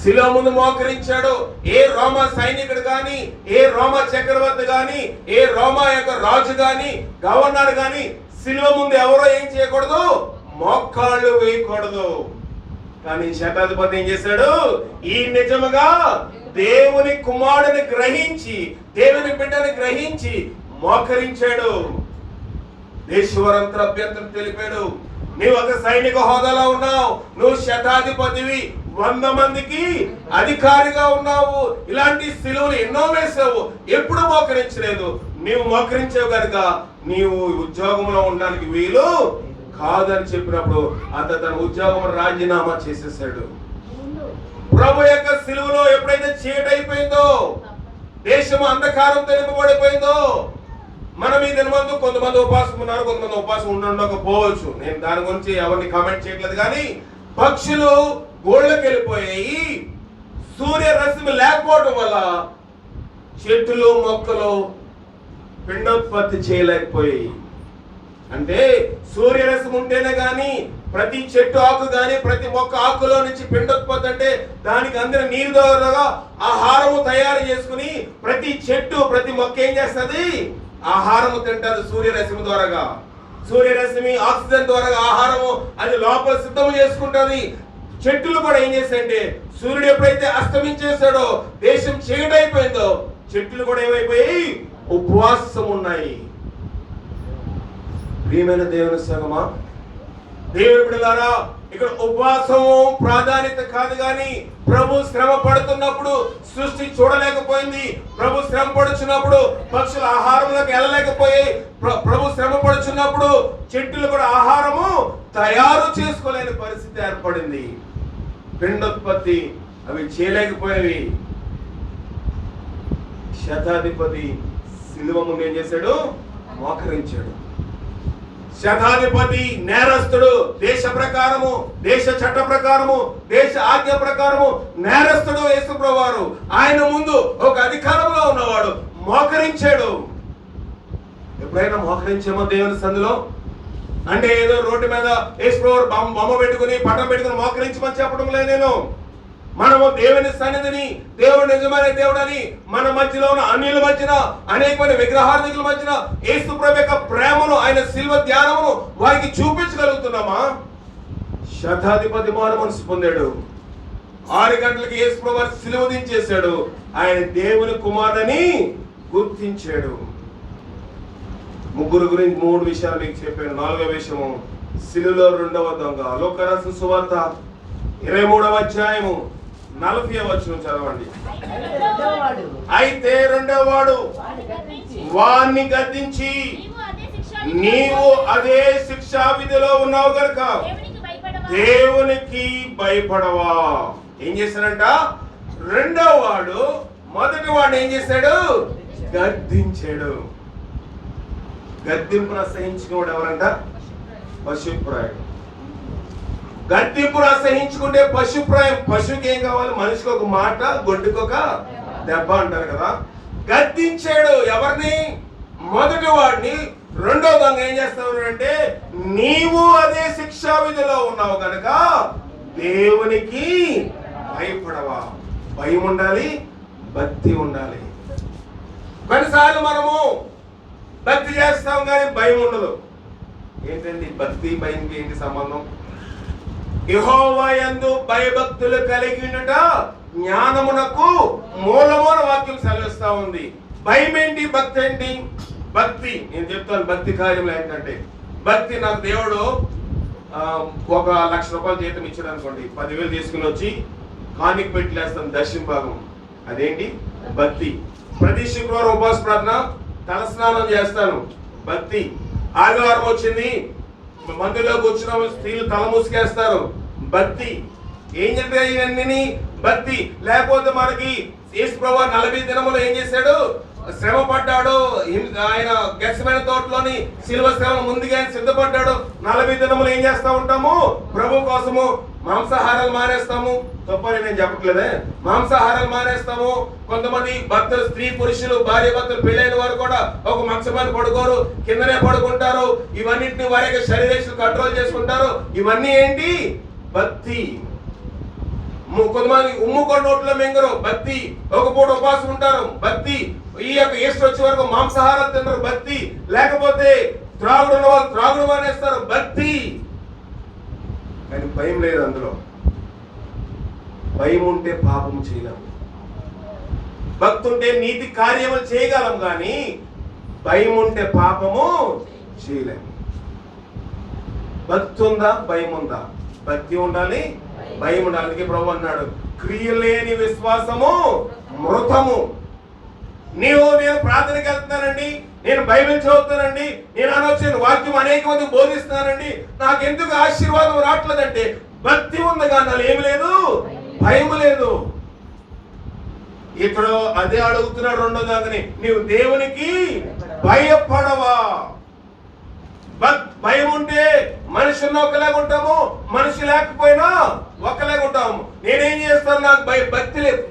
శిలువ ముందు మోకరించాడు. ఏ రోమా సైనికుడు గాని, ఏ రోమా చక్రవర్తి గాని, ఏ రోమా యొక్క రాజు గాని, గవర్నర్ గాని శిలువ ముందు ఎవరో ఏం చేయకూడదు? మోకాళ్ళు వేయకూడదు. కానీ శతాధిపతి ఏం చేశాడు? ఈ నిజముగా దేవుని కుమారుడిని గ్రహించి, దేవుని బిడ్డని గ్రహించి మోకరించాడు. దేశవరంతా అభ్యంతరం తెలిపాడు. నువ్వు ఒక సైనిక హోదాలో ఉన్నావు, నువ్వు శతాధిపతివి, 100 మందికి అధికారిగా ఉన్నావు, ఇలాంటి సిలువలు ఎన్నో వేసావు, ఎప్పుడు మోకరించలేదు. నీవు మోకరించావు కనుక నీవు ఉద్యోగంలో ఉండడానికి వీలు కాదని చెప్పినప్పుడు అతను తన ఉద్యోగం రాజీనామా చేసేసాడు. ప్రభు యొక్క సిలువలో ఎప్పుడైతే చీకటి అయిపోయిందో, దేశం అంధకారంతో నింపబడిపోయిందో, మనం ఈ దినమందు కొంతమంది ఉపాసం ఉన్నారు, కొంతమంది ఉపాసం ఉండకపోవచ్చు. నేను దాని గురించి ఎవరిని కామెంట్ చేయట్లేదు. కానీ పక్షులు గోళ్ళకి వెళ్ళిపోయాయి. సూర్యరశ్మి లేకపోవడం వల్ల చెట్లు మొక్కలు పిండోత్పత్తి చేయలేకపోయాయి. అంటే సూర్యరశ్మి ఉంటేనే గాని ప్రతి చెట్టు ఆకు గాని ప్రతి మొక్క ఆకులో నుంచి పిండోత్పత్తి, అంటే దానికి అందిన నీరు ద్వారా ఆహారము తయారు చేసుకుని ప్రతి చెట్టు ప్రతి మొక్క ఏం చేస్తుంది? ఆహారము తింటారు సూర్యరశ్మి ద్వారా. సూర్యరశ్మి ఆక్సిజన్ ద్వారా ఆహారము అది లోపల సిద్ధం చేసుకుంటుంది. చెట్లు కూడా ఏం చేస్తాయంటే సూర్యుడు ఎప్పుడైతే అస్తమించేశాడో, దేశం చీకటైపోయిందో, చెట్లు కూడా ఏమైపోయాయి? ఉపవాసం ఉన్నాయి. ప్రియమైన దేవుని సంగమా, దేవుని బిడ్డలారా, ఇక్కడ ఉపవాసము ప్రాధాన్యత కాదు, కానీ ప్రభు శ్రమ పడుతున్నప్పుడు సృష్టి చూడలేకపోయింది. ప్రభు శ్రమ పడుచున్నప్పుడు పక్షుల ఆహారంలోకి వెళ్ళలేకపోయి, ప్రభు శ్రమ పడుచున్నప్పుడు చెట్టులు కూడా ఆహారము తయారు చేసుకోలేని పరిస్థితి ఏర్పడింది. పిండోత్పత్తి అవి చేయలేకపోయేవి. శతాధిపతి శిలువ ముందు ఏం చేశాడు? మోకరించాడు. శతాధిపతి నేరస్తుడు, దేశ ప్రకారము, దేశ చట్ట ప్రకారము, దేశ ఆజ్ఞ ప్రకారము నేరస్తుడు యేసుప్రభువు వారు. ఆయన ముందు ఒక అధికారంలో ఉన్నవాడు మోకరించాడు. ఎప్పుడైనా మోకరించామో దేవుని సందులో? అంటే ఏదో రోడ్డు మీద యేసుప్రభువు బొమ్మ పెట్టుకుని పటం పెట్టుకుని మోకరించమని చెప్పడం లేదు నేను. మనము దేవుని సన్నిధిని, దేవుడు నిజమైన దేవుడని మన మధ్యలో ఉన్న అన్యుల మధ్యన, అనేకమైన విగ్రహార్థికుల మధ్యన యేసుప్రభు యొక్క ప్రేమను, ఆయన శిలువ ధ్యానమును వారికి చూపించగలుగుతున్నామా? శతాధిపతి మారు మనసు పొందాడు. 6 గంటలకి యేసుప్రభు వారు శిలువ దించేశాడు. ఆయన దేవుని కుమారుడని గుర్తించాడు. ముగ్గురు గురించి 3 విషయాలు మీకు చెప్పాను. 4వ విషయము శిలువలో 2వ దొంగ. లోక రాసిన సువార్త 23వ అధ్యాయము 40వ వచనం చదవండి. అయితే రెండవ వాడు వాణ్ణి గద్దించి, నీవు అదే శిక్షా విధిలో ఉన్నావు గనుక దేవునికి భయపడవా? ఏం చేశాడంట? రెండవ వాడు మొదటి వాడు ఏం చేశాడు? గద్దించాడు. గద్దింపును అసహించుకున్నాడు ఎవరంట? పశుప్రాయుడు. గద్దింపును అసహించుకుంటే పశుప్రాయం. పశువుకి ఏం కావాలి? మనిషికి ఒక మాట, గొడ్డుకి ఒక దెబ్బ అంటారు కదా. గద్దించాడు ఎవరిని? మొదటి వాడిని. రెండో దొంగ ఏం చేస్తావు అంటే, నీవు అదే శిక్షా విధిలో ఉన్నావు కనుక దేవునికి భయపడవా? భయం ఉండాలి, భక్తి ఉండాలి. కొన్నిసార్లు మనము భక్తి చేస్తాం కానీ భయం ఉండదు. ఏంటండి భక్తి భయంకి ఏంటి సంబంధం? యెహోవా యందు భయభక్తులు కలిగి ఉండుట జ్ఞానమునకు మూలమూల వాక్యం సెలవిస్తా ఉంది. భయం ఏంటి? భక్తి ఏంటి? భక్తి నేను చెప్తాను. భక్తి కార్యములు ఏంటంటే, భక్తి, నాకు దేవుడు 1,00,000 రూపాయలు జీతం ఇచ్చాడు అనుకోండి, 10,000 తీసుకుని వచ్చి కానిక పెట్టిలేస్తాను దర్శన భాగం. అదేంటి? భక్తి. ప్రతి శుక్రవారం ఉపవాస ప్రార్థన, తలస్నానం చేస్తాను, భక్తి. ఆదివారం వచ్చింది, మందిలో కూర్చున్న స్త్రీలు తల మూసుకేస్తారు, భక్తి. ఏం చెప్పారు ఇవన్నీ? భక్తి. లేకపోతే మనకి యేసుప్రభువు 40 దినములు ఏం చేశాడు? శ్రమ పడ్డాడు. ఆయన గెత్సేమనే తోటలోని శిలువ శ్రమ ముందుగా సిద్ధపడ్డాడు. 40 దినములు ఏం చేస్తా ఉంటాము? ప్రభు కోసము మాంసాహారాలు మానేస్తాము. తప్పని నేను చెప్పట్లేదే. మాంసాహారాలు మానేస్తాము. కొంతమంది భర్తలు, స్త్రీ పురుషులు, భార్య భర్తలు పెళ్ళైన వారు కూడా ఒక మంచమని పడుకోరు, కిందనే పడుకుంటారు. ఇవన్నింటిని వారి యొక్క శరీరేషులు కంట్రోల్ చేసుకుంటారు. ఇవన్నీ ఏంటి? భక్తి. కొంతమంది ఉమ్ముకొని నోట్లో మింగరు, భక్తి. ఒక పూట ఉపవాసం ఉంటారు, భక్తి. ఈ యొక్క ఈస్టర్ వచ్చే వరకు మాంసాహారాలు తింటారు, భక్తి. లేకపోతే త్రాగుడు ఉన్న వాళ్ళు త్రాగుడు మానేస్తారు, భక్తి. కానీ భయం లేదు అందులో. భయం ఉంటే పాపం చేయలేము, భక్తి ఉంటే నీతి కార్యములు చేయగలం, కానీ భయం ఉంటే పాపము చేయలేము. భక్తి ఉందా? భయం ఉందా? భక్తి ఉండాలి, భయం ఉండాలి. అందుకే ప్రభు అన్నాడు, క్రియలు లేని విశ్వాసము మృతము. నేను ప్రార్థనకి వెళ్తున్నానండి, నేను బైబిల్ చదువుతానండి, నేను అనొచ్చిన వాక్యం అనేక మంది బోధిస్తున్నానండి, నాకెందుకు ఆశీర్వాదం రావట్లేదంటే భక్తి ఉంది కానీ ఏమి లేదు, భయం లేదు. ఇతడు అదే అడుగుతున్నాడు రెండో దాన్ని, నీవు దేవునికి భయపడవా? భయం ఉంటే మనిషి ఉన్న ఒకలాగా ఉంటాము, మనిషి లేకపోయినా ఒకలాగా ఉంటాము. నేనేం చేస్తాను? నాకు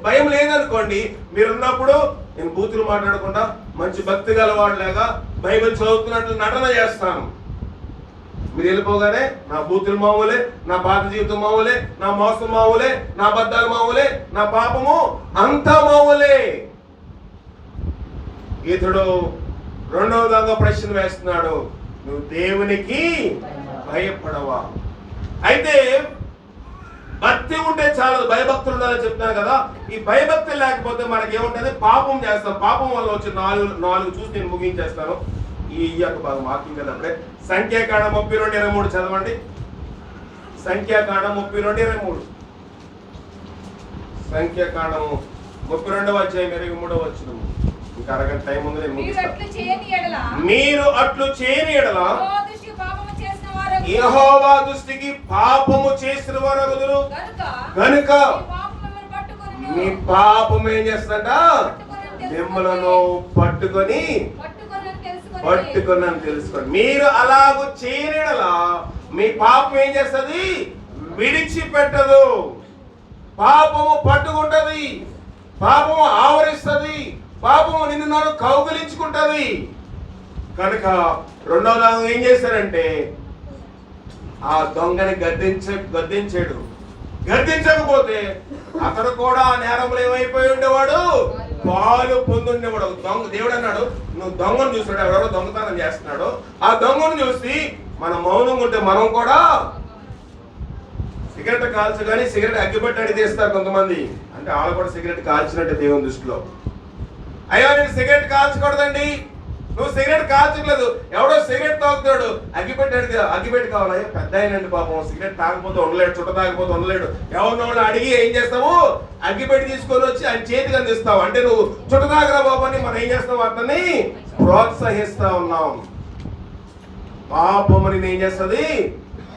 భయం లేదనుకోండి, మీరున్నప్పుడు నేను బూతులు మాట్లాడకుండా మంచి భక్తి గలవాడిలాగా బైబిల్ చదువుతున్నట్లు నటన చేస్తాను. మీరు వెళ్ళిపోగానే నా బూతులు మామూలే, నా పాత జీవితం మామూలే, నా మోసం మామూలే, నా అబద్ధాలు మామూలే, నా పాపము అంతా మామూలే. ఇతడు రెండవ దాకా ప్రశ్న వేస్తున్నాడు, నువ్వు దేవునికి భయపడవా? అయితే భక్తి ఉంటే చాలు, భయభక్తులు ఉండాలని చెప్తున్నాను కదా. ఈ భయభక్తి లేకపోతే మనకి ఏముంటుంది? పాపం చేస్తాం. పాపం వల్ల వచ్చి నాలుగు చూసి నేను ముగించేస్తాను. ఈ యొక్క భాగం వాక్యం కదా. అప్పుడే సంఖ్యాకాండం 32:23 చదవండి. సంఖ్యాకాండం 32:23. సంఖ్యాకాండము 32వ అధ్యాయం 23వ వచనం. ఇంకా అరగంట టైం ఉంది, నేను ముగిస్తాను. మీరు అట్లు చేయని ఎడల యెహోవా దృష్టికి పాపము చేసిన వారగుదురు గనుక మీ పాపం ఏం చేస్తుందట? మిమ్మలను పట్టుకొని తెలుసుకోండి. మీరు అలాగూ చేయని ఎడల మీ పాపం ఏం చేస్తుంది? విడిచిపెట్టదు. పాపము పట్టుకుంటది, పాపము ఆవరిస్తుంది, పాపము నిన్ను నన్ను కౌగిలించుకుంటది. కనుక రెండో దాని ఏం చేశారంటే ఆ దొంగని గద్దించాడు. గద్దించకపోతే అతడు కూడా నేరంలో ఏమైపోయి ఉండేవాడు? పాలు పొందుండేవాడు. దొంగ దేవుడు అన్నాడు, నువ్వు దొంగను చూసాడు, ఎవరో దొంగతనం చేస్తున్నాడు, ఆ దొంగను చూసి మనం మౌనంగా ఉంటే మనం కూడా సిగరెట్ కాల్చు. కానీ సిగరెట్ అగ్గిపెట్టి అడిగి తీస్తారు కొంతమంది, అంటే వాళ్ళు కూడా సిగరెట్ కాల్చినట్టే దేవుని దృష్టిలో. అయ్యో నేను సిగరెట్ కాల్చకూడదండి, నువ్వు సిగరెట్ కాల్చట్లేదు, ఎవడో సిగరెట్ తాగుతాడు, అగ్గిపెట్టి కావాలి. పెద్ద అయినండి పాపం, సిగరెట్ తాగకపోతే ఉండలేడు, చుట్ట తాగకపోతే ఉండలేడు. ఎవరినో అడిగి ఏం చేస్తావు? అగ్గిపెట్టి తీసుకొని వచ్చి ఆయన చేతికి అందిస్తావు. అంటే నువ్వు చుట్ట తాగరా బాబు అని మనం ఏం చేస్తావు? అతన్ని ప్రోత్సహిస్తా ఉన్నాం. పాపమని ఏం చేస్తుంది?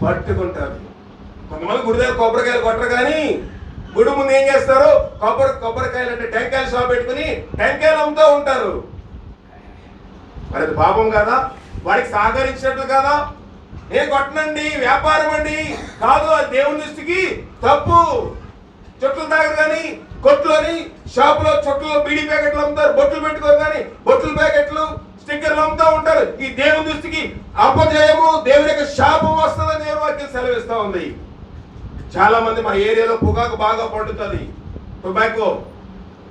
పట్టుకుంటారు. కొంతమంది గుడి దగ్గర కొబ్బరికాయలు కొట్టరు, కానీ గుడి ముందు ఏం చేస్తారు? కొబ్బరికాయలు అంటే టెంకాయలు షాప్ పెట్టుకుని టెంకాయలు అమ్ముతూ ఉంటారు. మరి అది పాపం కాదా? వాడికి సహకరించినట్లు కాదా? నేను కొట్టనండి, వ్యాపారం అండి కాదు, అది దేవుని దృష్టికి తప్పు. చుట్టలు తాగరు కానీ కొట్లోని షాపులో చుట్టలో బీడీ ప్యాకెట్లు అమ్ముతారు, బొట్లు పెట్టుకోరు కానీ బొట్లు ప్యాకెట్లు స్టిక్కర్లు అమ్ముతూ ఉంటారు. ఈ దేవుని దృష్టికి అపజయము, దేవుని యొక్క శాపం వస్తుందని దేవుని వాక్యం సెలవిస్తూ ఉంది. చాలా మంది మా ఏరియాలో పొగాకు బాగా పండుతుంది, టొబాకో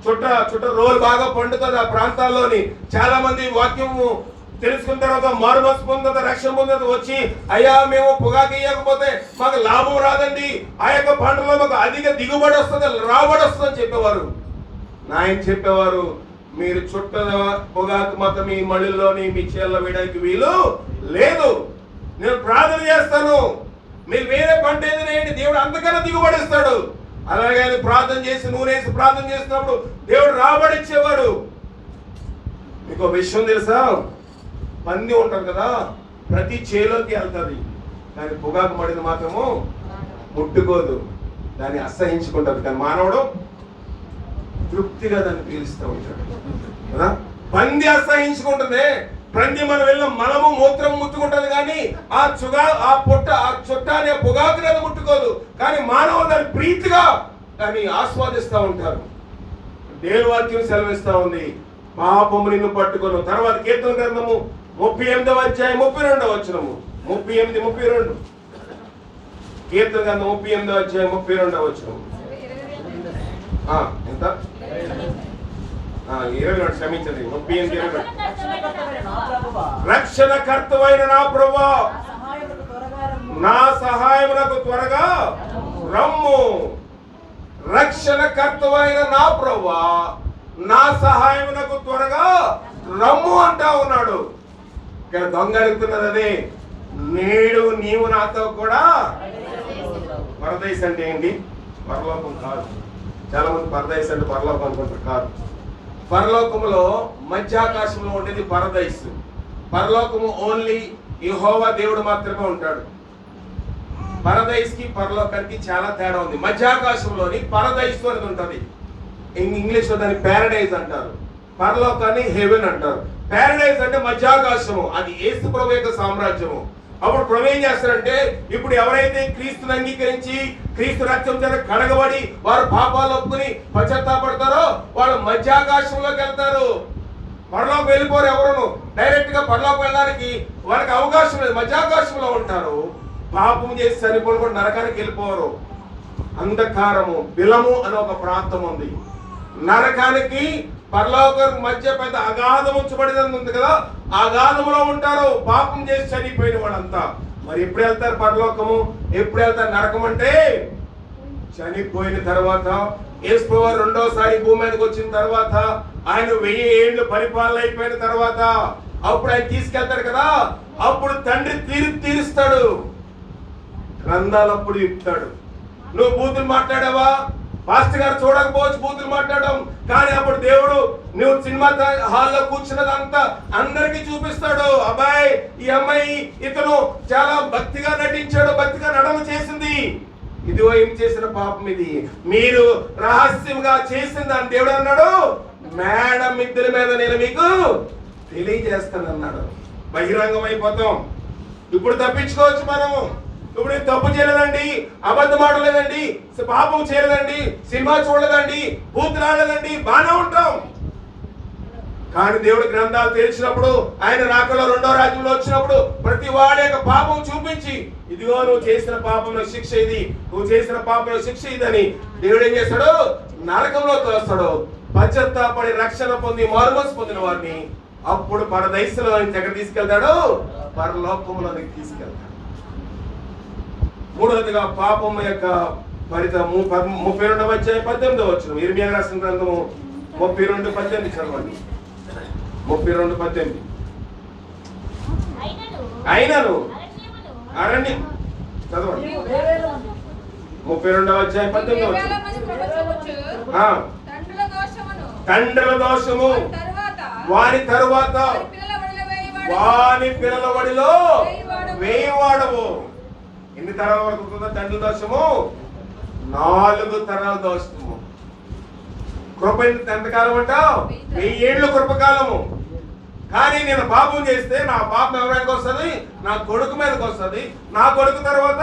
చుట్ట రోల్ బాగా పండుతుంది. ఆ ప్రాంతాల్లోని చాలా మంది వాక్యము తెలుసుకున్న తర్వాత మారుమనసు పొందుత, రక్షణ పొందుత వచ్చి, అయ్యా మేము పొగాకు ఇవ్వకపోతే మాకు లాభం రాదండి, ఆ యొక్క పంటలో మాకు అధిక దిగుబడి వస్తుంది, రాబడి వస్తుంది అని చెప్పేవారు. నాయన చెప్పేవారు, మీరు చుట్ట పొగాకు మాత్రం మీ మళ్ళీలోని మీ చేళ్ళ వేయడానికి వీలు లేదు. నేను ప్రార్థన చేస్తాను, మీరు వేరే పంట ఏదైనా దేవుడు అంతకన్నా దిగుబడిస్తాడు. అలాగే ప్రార్థన చేసి నూనెసి ప్రార్థన చేసినప్పుడు దేవుడు రాబడిచ్చేవాడు. మీకు విషయం తెలుసా? పంది ఉంటుంది కదా, ప్రతి చేలోకి వెళ్తుంది, కానీ పొగాకు మడిని మాత్రము ముట్టుకోదు, దాన్ని అసహించుకుంటుంది. కానీ మానవుడు తృప్తిగా దాన్ని పీలుస్తూ ఉంటాడు కదా. పంది అసహించుకుంటుంది, పంది మనం వెళ్ళిన మలము మూత్రం ముట్టుకుంటుంది, కానీ ఆ చుట్టాన్ని పొగాకుని అది ముట్టుకోదు. కానీ మానవులు దాన్ని ప్రీతిగా దాన్ని ఆస్వాదిస్తూ ఉంటారు. దేవుని వాక్యం సెలవిస్తూ ఉంది, పాపము నిన్ను పట్టుకోను. తర్వాత కీర్తన గ్రంథము 38వ అధ్యాయం 32వ వచనము. 38:32 కీర్తన గ్రంథం 38వ అధ్యాయం 32వ వచనము. ఎంత? 20 క్షమించండి. 38:20 రక్షణకర్తవైన నా ప్రభువా, నా సహాయమునకు త్వరగా రమ్ము. రక్షణకర్తవైన నా ప్రభువా, నా సహాయమునకు త్వరగా రమ్ము అంటా ఉన్నాడు. ఇక్కడ దొంగ అడుగుతున్నది అదే, నేడు నీవు నాతో కూడా. పరదేశ్ అంటే ఏంటి? పరలోకం కాదు. చాలా మంది పరదేశ్ అంటే పరలోకం అనుకుంటారు, కాదు. పరలోకములో మధ్యాకాశంలో ఉండేది పరదైస్. పరలోకము ఓన్లీ యెహోవా దేవుడు మాత్రమే ఉంటాడు. పరదైస్ కి పరలోకానికి చాలా తేడా ఉంది. మధ్యాకాశంలోని పరదైస్ అనేది ఉంటుంది, ఇంగ్లీష్ లో దాన్ని ప్యారడైజ్ అంటారు, పరలోకాన్ని హెవెన్ అంటారు. ప్యారడైజ్ అంటే మధ్యాకాశము, అది యేసు ప్రభు యొక్క సామ్రాజ్యము. అప్పుడు ప్రభు ఏం చేస్తారంటే, ఇప్పుడు ఎవరైతే క్రీస్తుని అంగీకరించి క్రీస్తు రక్తం చేత కడగబడి వారు పాపాలు ఒప్పుకుని పశ్చాత్తాపడతారో వాళ్ళు మధ్యాకాశంలోకి వెళ్తారు. పరలోకి వెళ్ళిపోరు. ఎవరును డైరెక్ట్ గా పరలోకి వెళ్ళడానికి వాళ్ళకి అవకాశం లేదు, మధ్యాకాశంలో ఉంటారు. పాపం చేసి చనిపోయి కూడా నరకానికి వెళ్ళిపోరు. అంధకారము, బిలము అనే ఒక ప్రాంతం ఉంది. నరకానికి పరలోకం మధ్య పెద్ద అగాధం ఉంచబడినది ఉంది కదా, ఆ అగాధములో ఉంటారు పాపం చేసి చనిపోయిన వాళ్ళంతా. మరి ఎప్పుడు వెళ్తారు పరలోకము, ఎప్పుడు వెళ్తారు నరకం అంటే? చనిపోయిన తర్వాత, యేసు ప్రభువు రెండోసారి భూమి మీదకి వచ్చిన తర్వాత, ఆయన 1000 ఏళ్ళు పరిపాలన అయిపోయిన తర్వాత అప్పుడు ఆయన తీసుకెళ్తాడు కదా, అప్పుడు తండ్రి తీరుస్తాడు. గ్రంథాలు అప్పుడు ఇస్తాడు. నువ్వు బూతులు మాట్లాడావా, పాస్టర్ గారు చూడకపోవచ్చు బూతులు మాట్లాడడం, కానీ అప్పుడు దేవుడు నువ్వు సినిమా హాల్లో కూర్చున్నదంతా అందరికీ చూపిస్తాడు. అబ్బాయి, ఈ అమ్మాయి, ఇతను చాలా భక్తిగా నటించాడు, భక్తిగా నడమ చేసింది, ఇదిగో ఏం చేసిన పాపం ఇది, మీరు రహస్యంగా చేసిన దాన్ని దేవుడు అన్నాడు మేడం మిద్దెల మీద నేను మీకు తెలియజేస్తానన్నాడు. బహిరంగం అయిపోతాం. ఇప్పుడు తప్పించుకోవచ్చు మనం. ఇప్పుడు తప్పు చేయలేదండి, అబద్ధం ఆడలేదండి, పాపం చేయలేదండి, సినిమా చూడలేదండి, బూత్ రాలేదండి, బాగానే ఉంటాం. కానీ దేవుడి గ్రంథాలు తెలిసినప్పుడు, ఆయన రాకలో రెండో రాజ్యంలో వచ్చినప్పుడు ప్రతి వాడి యొక్క పాపం చూపించి, ఇదిగో నువ్వు చేసిన పాపంలో శిక్ష ఇది, నువ్వు చేసిన పాపంలో శిక్ష ఇదని దేవుడు ఏం చేస్తాడు, నరకంలో తోస్తాడు. పశ్చాత్తాపడి రక్షణ పొంది మారుమనసు పొందిన వారిని అప్పుడు పరదైసులో ఎక్కడ తీసుకెళ్తాడు, పరలోకంలోనికి తీసుకెళ్తాడు. మూడవదిగా పాపం యొక్క ఫలితం 32వ అధ్యాయం 18వ వచనం. ఇర్మియా రాసిన గ్రంథము 32:18 చదవండి. 32:18. అయినను అరణ్యం చదవండి. 32వ అధ్యాయం 18వ వచనం. తండ్రుల దోషము వారి తరువాత వాని పిల్లల వడిలో వేయవాడవు. ఎన్ని తరాల వరకు ఉంటుందో తండ్రుల దోషము? 4 తరాల దోషము. కృప ఎంతకాలం అంటావు? 1000 ఏళ్ళు కృపకాలము. కానీ నేను పాపం చేస్తే నా పాపం ఎవరికి వస్తుంది? నా కొడుకు మీదకి వస్తుంది. నా కొడుకు తర్వాత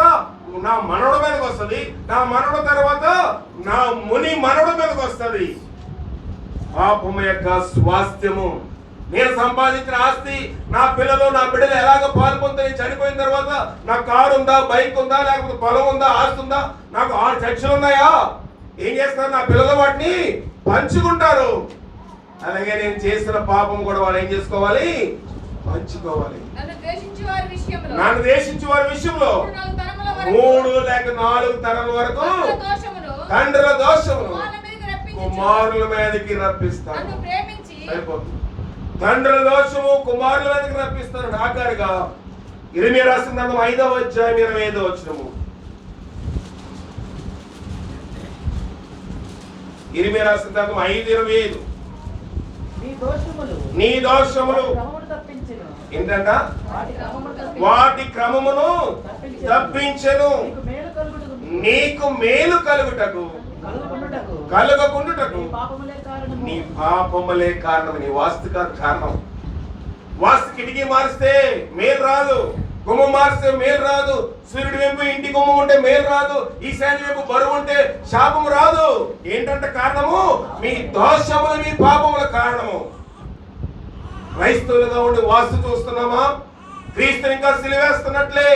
నా మనవడు మీదకి వస్తుంది. నా మనవడు తర్వాత నా ముని మనవడు మీదకి వస్తుంది. పాపము యొక్క స్వాస్థ్యము, నేను సంపాదించిన ఆస్తి నా పిల్లలు నా బిడ్డలు ఎలాగ పాల్పొందుతాయి? చనిపోయిన తర్వాత నాకు కారు ఉందా, బైక్ ఉందా, లేకపోతే పొలం ఉందా, ఆస్తి ఉందా, నాకు 6 చర్చలు ఉన్నాయా? ఏం చేస్తారు? నా పిల్లలు వాటిని పంచుకుంటారు. అలాగే నేను చేసిన పాపం కూడా వాళ్ళు ఏం చేసుకోవాలి? పంచుకోవాలి. నన్ను ద్వేషించే వారి విషయంలో 3 లేక 4 తరాల వరకు తండ్రుల దోషమును కుమారుల మీదకి రప్పిస్తాను. అయిపోతుంది. తండ్రుల దోషము కుమారుల మీదకి రప్పిస్తాను. ఆఖరిగా ఇర్మియా రాసిన గ్రంథం 5వ అధ్యాయం 25వ వచనము. ఇర్మియా రాసిన గ్రంథం 5:25. నీ దోషములు ఏంటంట? వాటి క్రమమును తప్పించెను, నీకు మేలు కలుగుటకు కలుగకుండుటకు నీ పాపములే కారణం. నీ వాస్తు కారణం. వాస్తు కిటికీ మారిస్తే మేలు రాదు, గుమ్మం మారిస్తే మేలు రాదు, సూర్యుడి వైపు ఇంటి గుమ్మం ఉంటే మేలు రాదు, ఈశాన్య వైపు బరువు ఉంటే శాపం రాదు. ఏంటంటే కారణము మీ దోషములు, మీ పాపముల కారణము. క్రైస్తవులుగా ఉండి వాస్తు చూస్తున్నామా? క్రీస్తుని ఇంకా సిలువేస్తున్నట్లే,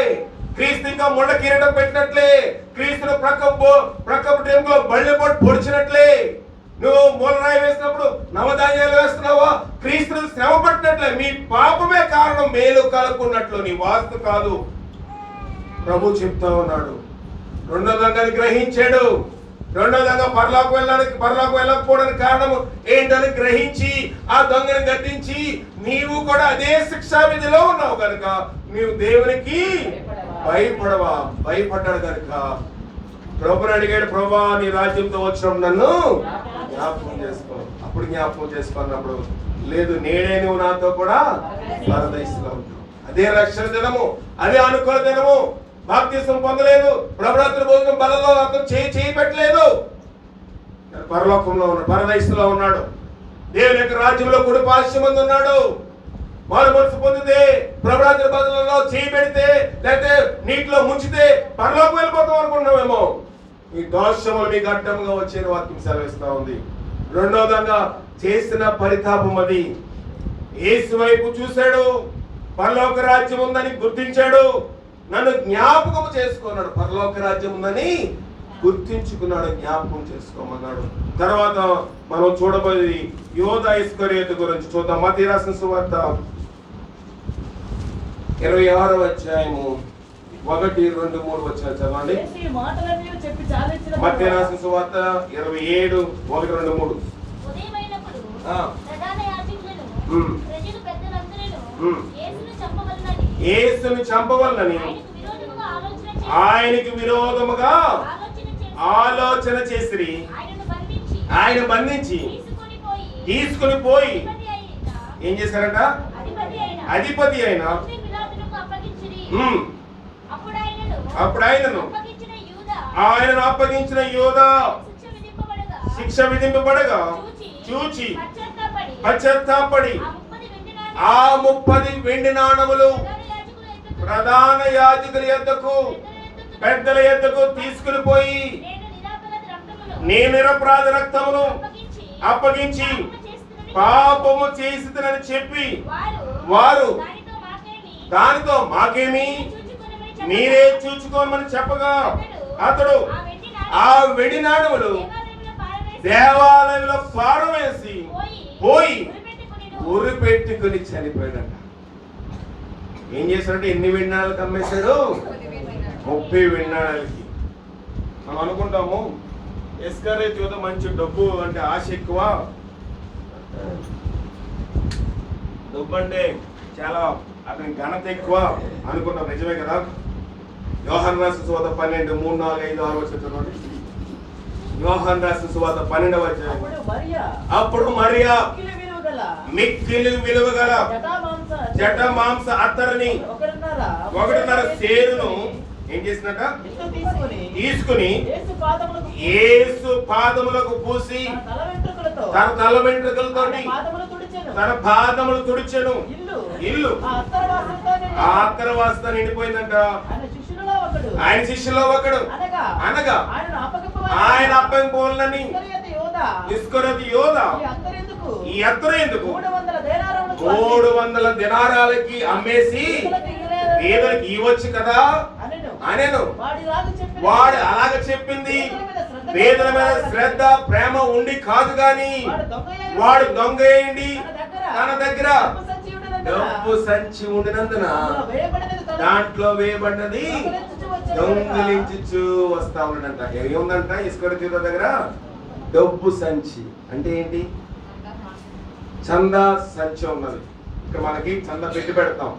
క్రీస్తు ఇంకా ముళ్ళ కిరీటం పెట్టినట్లే, క్రీస్తును ప్రక్కపు టైంలో బళ్ళె పోటు పొడిచినట్లే, నువ్వు మూలరాయి వేసినప్పుడు నవధాన్యాలు వేస్తున్నావా? క్రీస్తును శ్రమ పట్టినట్లే. మీ పాపమే కారణం, మేలు కలుగున్నట్లు, నీ వాస్తు కాదు. ప్రభు చెప్తా ఉన్నాడు. రెండో దొంగని గ్రహించాడు. రెండో దొంగ పరలోకం వెళ్ళకపోవడానికి కారణం ఏంటని గ్రహించి ఆ దొంగని గద్దించి, నీవు కూడా అదే శిక్షా విధిలో ఉన్నావు కనుక నీవు దేవునికి భయపడవా? భయపడ్డాడు కనుక ప్రభుని అడిగాడు, ప్రభా నీ రాజ్యంతో వచ్చినప్పుడు నన్ను జ్ఞాపకం చేసుకో. అప్పుడు జ్ఞాపకం చేసుకున్నప్పుడు లేదు, నేనే నువ్వు నాతో కూడా పరదేశంలో ఉంటావు. అదే రక్షణ దినము, అదే అనుకూల దినము. బాప్తిసం పొందలేదు, ప్రభురాత్రి భోజనం బలలో అతను చేయి పెట్టలేదు. పరలోకంలో ఉన్నాడు, పరదేశంలో ఉన్నాడు, దేవుని యొక్క రాజ్యంలో కుడి పార్శ్వం మంది ఉన్నాడు. వారు మనసు పొందితే, ప్రభురాత్రి బలలో చేయి పెడితే, లేకపోతే నీటిలో ముంచితే పరలోకం వెళ్ళిపోతాం అనుకున్నామేమో. ఈ దోషములు మీకు అడ్డంగా వచ్చే వాక్యం సెలవిస్తా ఉంది. రెండోదంగా చేసిన పరితాపం అది. యేసు వైపు చూశాడు, పరలోక రాజ్యం ఉందని గుర్తించాడు, నన్ను జ్ఞాపకం చేసుకున్నాడు. పరలోక రాజ్యం ఉందని గుర్తించుకున్నాడు, జ్ఞాపకం చేసుకోమన్నాడు. తర్వాత మనం చూడబోయేది యోధా ఇస్కరియోతు గురించి చూద్దాం. మత్తయి రాసిన సువార్త 26వ అధ్యాయము 1, 2, 3 వచనాలు చదవండి. మత్తయి రాసిన సువార్త 27, 1, 2, 3. యేసుని చంపవలనని ఆయనకి విరోధముగా ఆలోచన చేసిరి. ఆయన బంధించి తీసుకుని పోయి ఏం చేశారంట? అధిపతి అయిన అప్పుడు ఆయనను అప్పగించిన యూదా శిక్ష విధింపబడగా చూచి పశ్చాత్తాపడి ఆ 30 వెండి నాణములు ప్రధాన యాజకుల యొద్దకు పెద్దల యొద్దకు తీసుకుని పోయి నేను నిరపరాధ రక్తమును అప్పగించి పాపము చేసినని చెప్పి వారు దానితో మాకేమి మీరే చూచుకోమని చెప్పగా అతడు ఆ వెండి నాణములు దేవాలయంలో పారవేసి పోయి ఉరి పెట్టుకుని చనిపోయాడంట. ఏం చేశాడంటే ఎన్ని వెండి అమ్మేశాడు? 30 వెండి. మనం అనుకుంటాము ఇస్కరియోతు యూదా మంచి డబ్బు అంటే ఆశ ఎక్కువ, డబ్బు అంటే చాలా అతని ఘనత ఎక్కువ అనుకున్నాం. నిజమే కదా? యోహాను రాసిన సువార్త 12, 3, 4, 5, 6 వచ్చేటటువంటి యోహాను రాసిన సువార్త 12వ అధ్యాయం. అప్పుడు మరియా మిక్కిలి విలువగల జట మాంస అత్తరుని 1.5 సేరును ఏం చేసినట తీసుకుని యేసు పాదములకు పూసి తన తల వెంట్రుకలతో తన పాదములు తుడిచెను. ఇల్లు ఆ అత్తరవాసత నిండిపోయిందంట. ఆయన శిష్యులో ఒకడు అనగా ఆయన అప్పగిపోవాలని ఇస్కరియోతు యూదా ఈ అత్తరు ఎందుకు 300 దినారాలకి అమ్మేసి పేదలకు ఇవ్వచ్చు కదా అనేను. వాడు అలాగ చెప్పింది పేదల మీద శ్రద్ధ ప్రేమ ఉండి కాదు గాని వాడు దొంగ ఏంటి తన దగ్గర డబ్బు సంచి ఉండినందున దాంట్లో వేయబడినది దొంగిలించు వస్తా ఉన్నాడంట. ఏముందంట ఇస్కరియోతు యూదా దగ్గర? డబ్బు సంచి. అంటే ఏంటి? చందా సంచి ఉన్నది. ఇక్కడ మనకి చందా పెట్టి పెడతాం.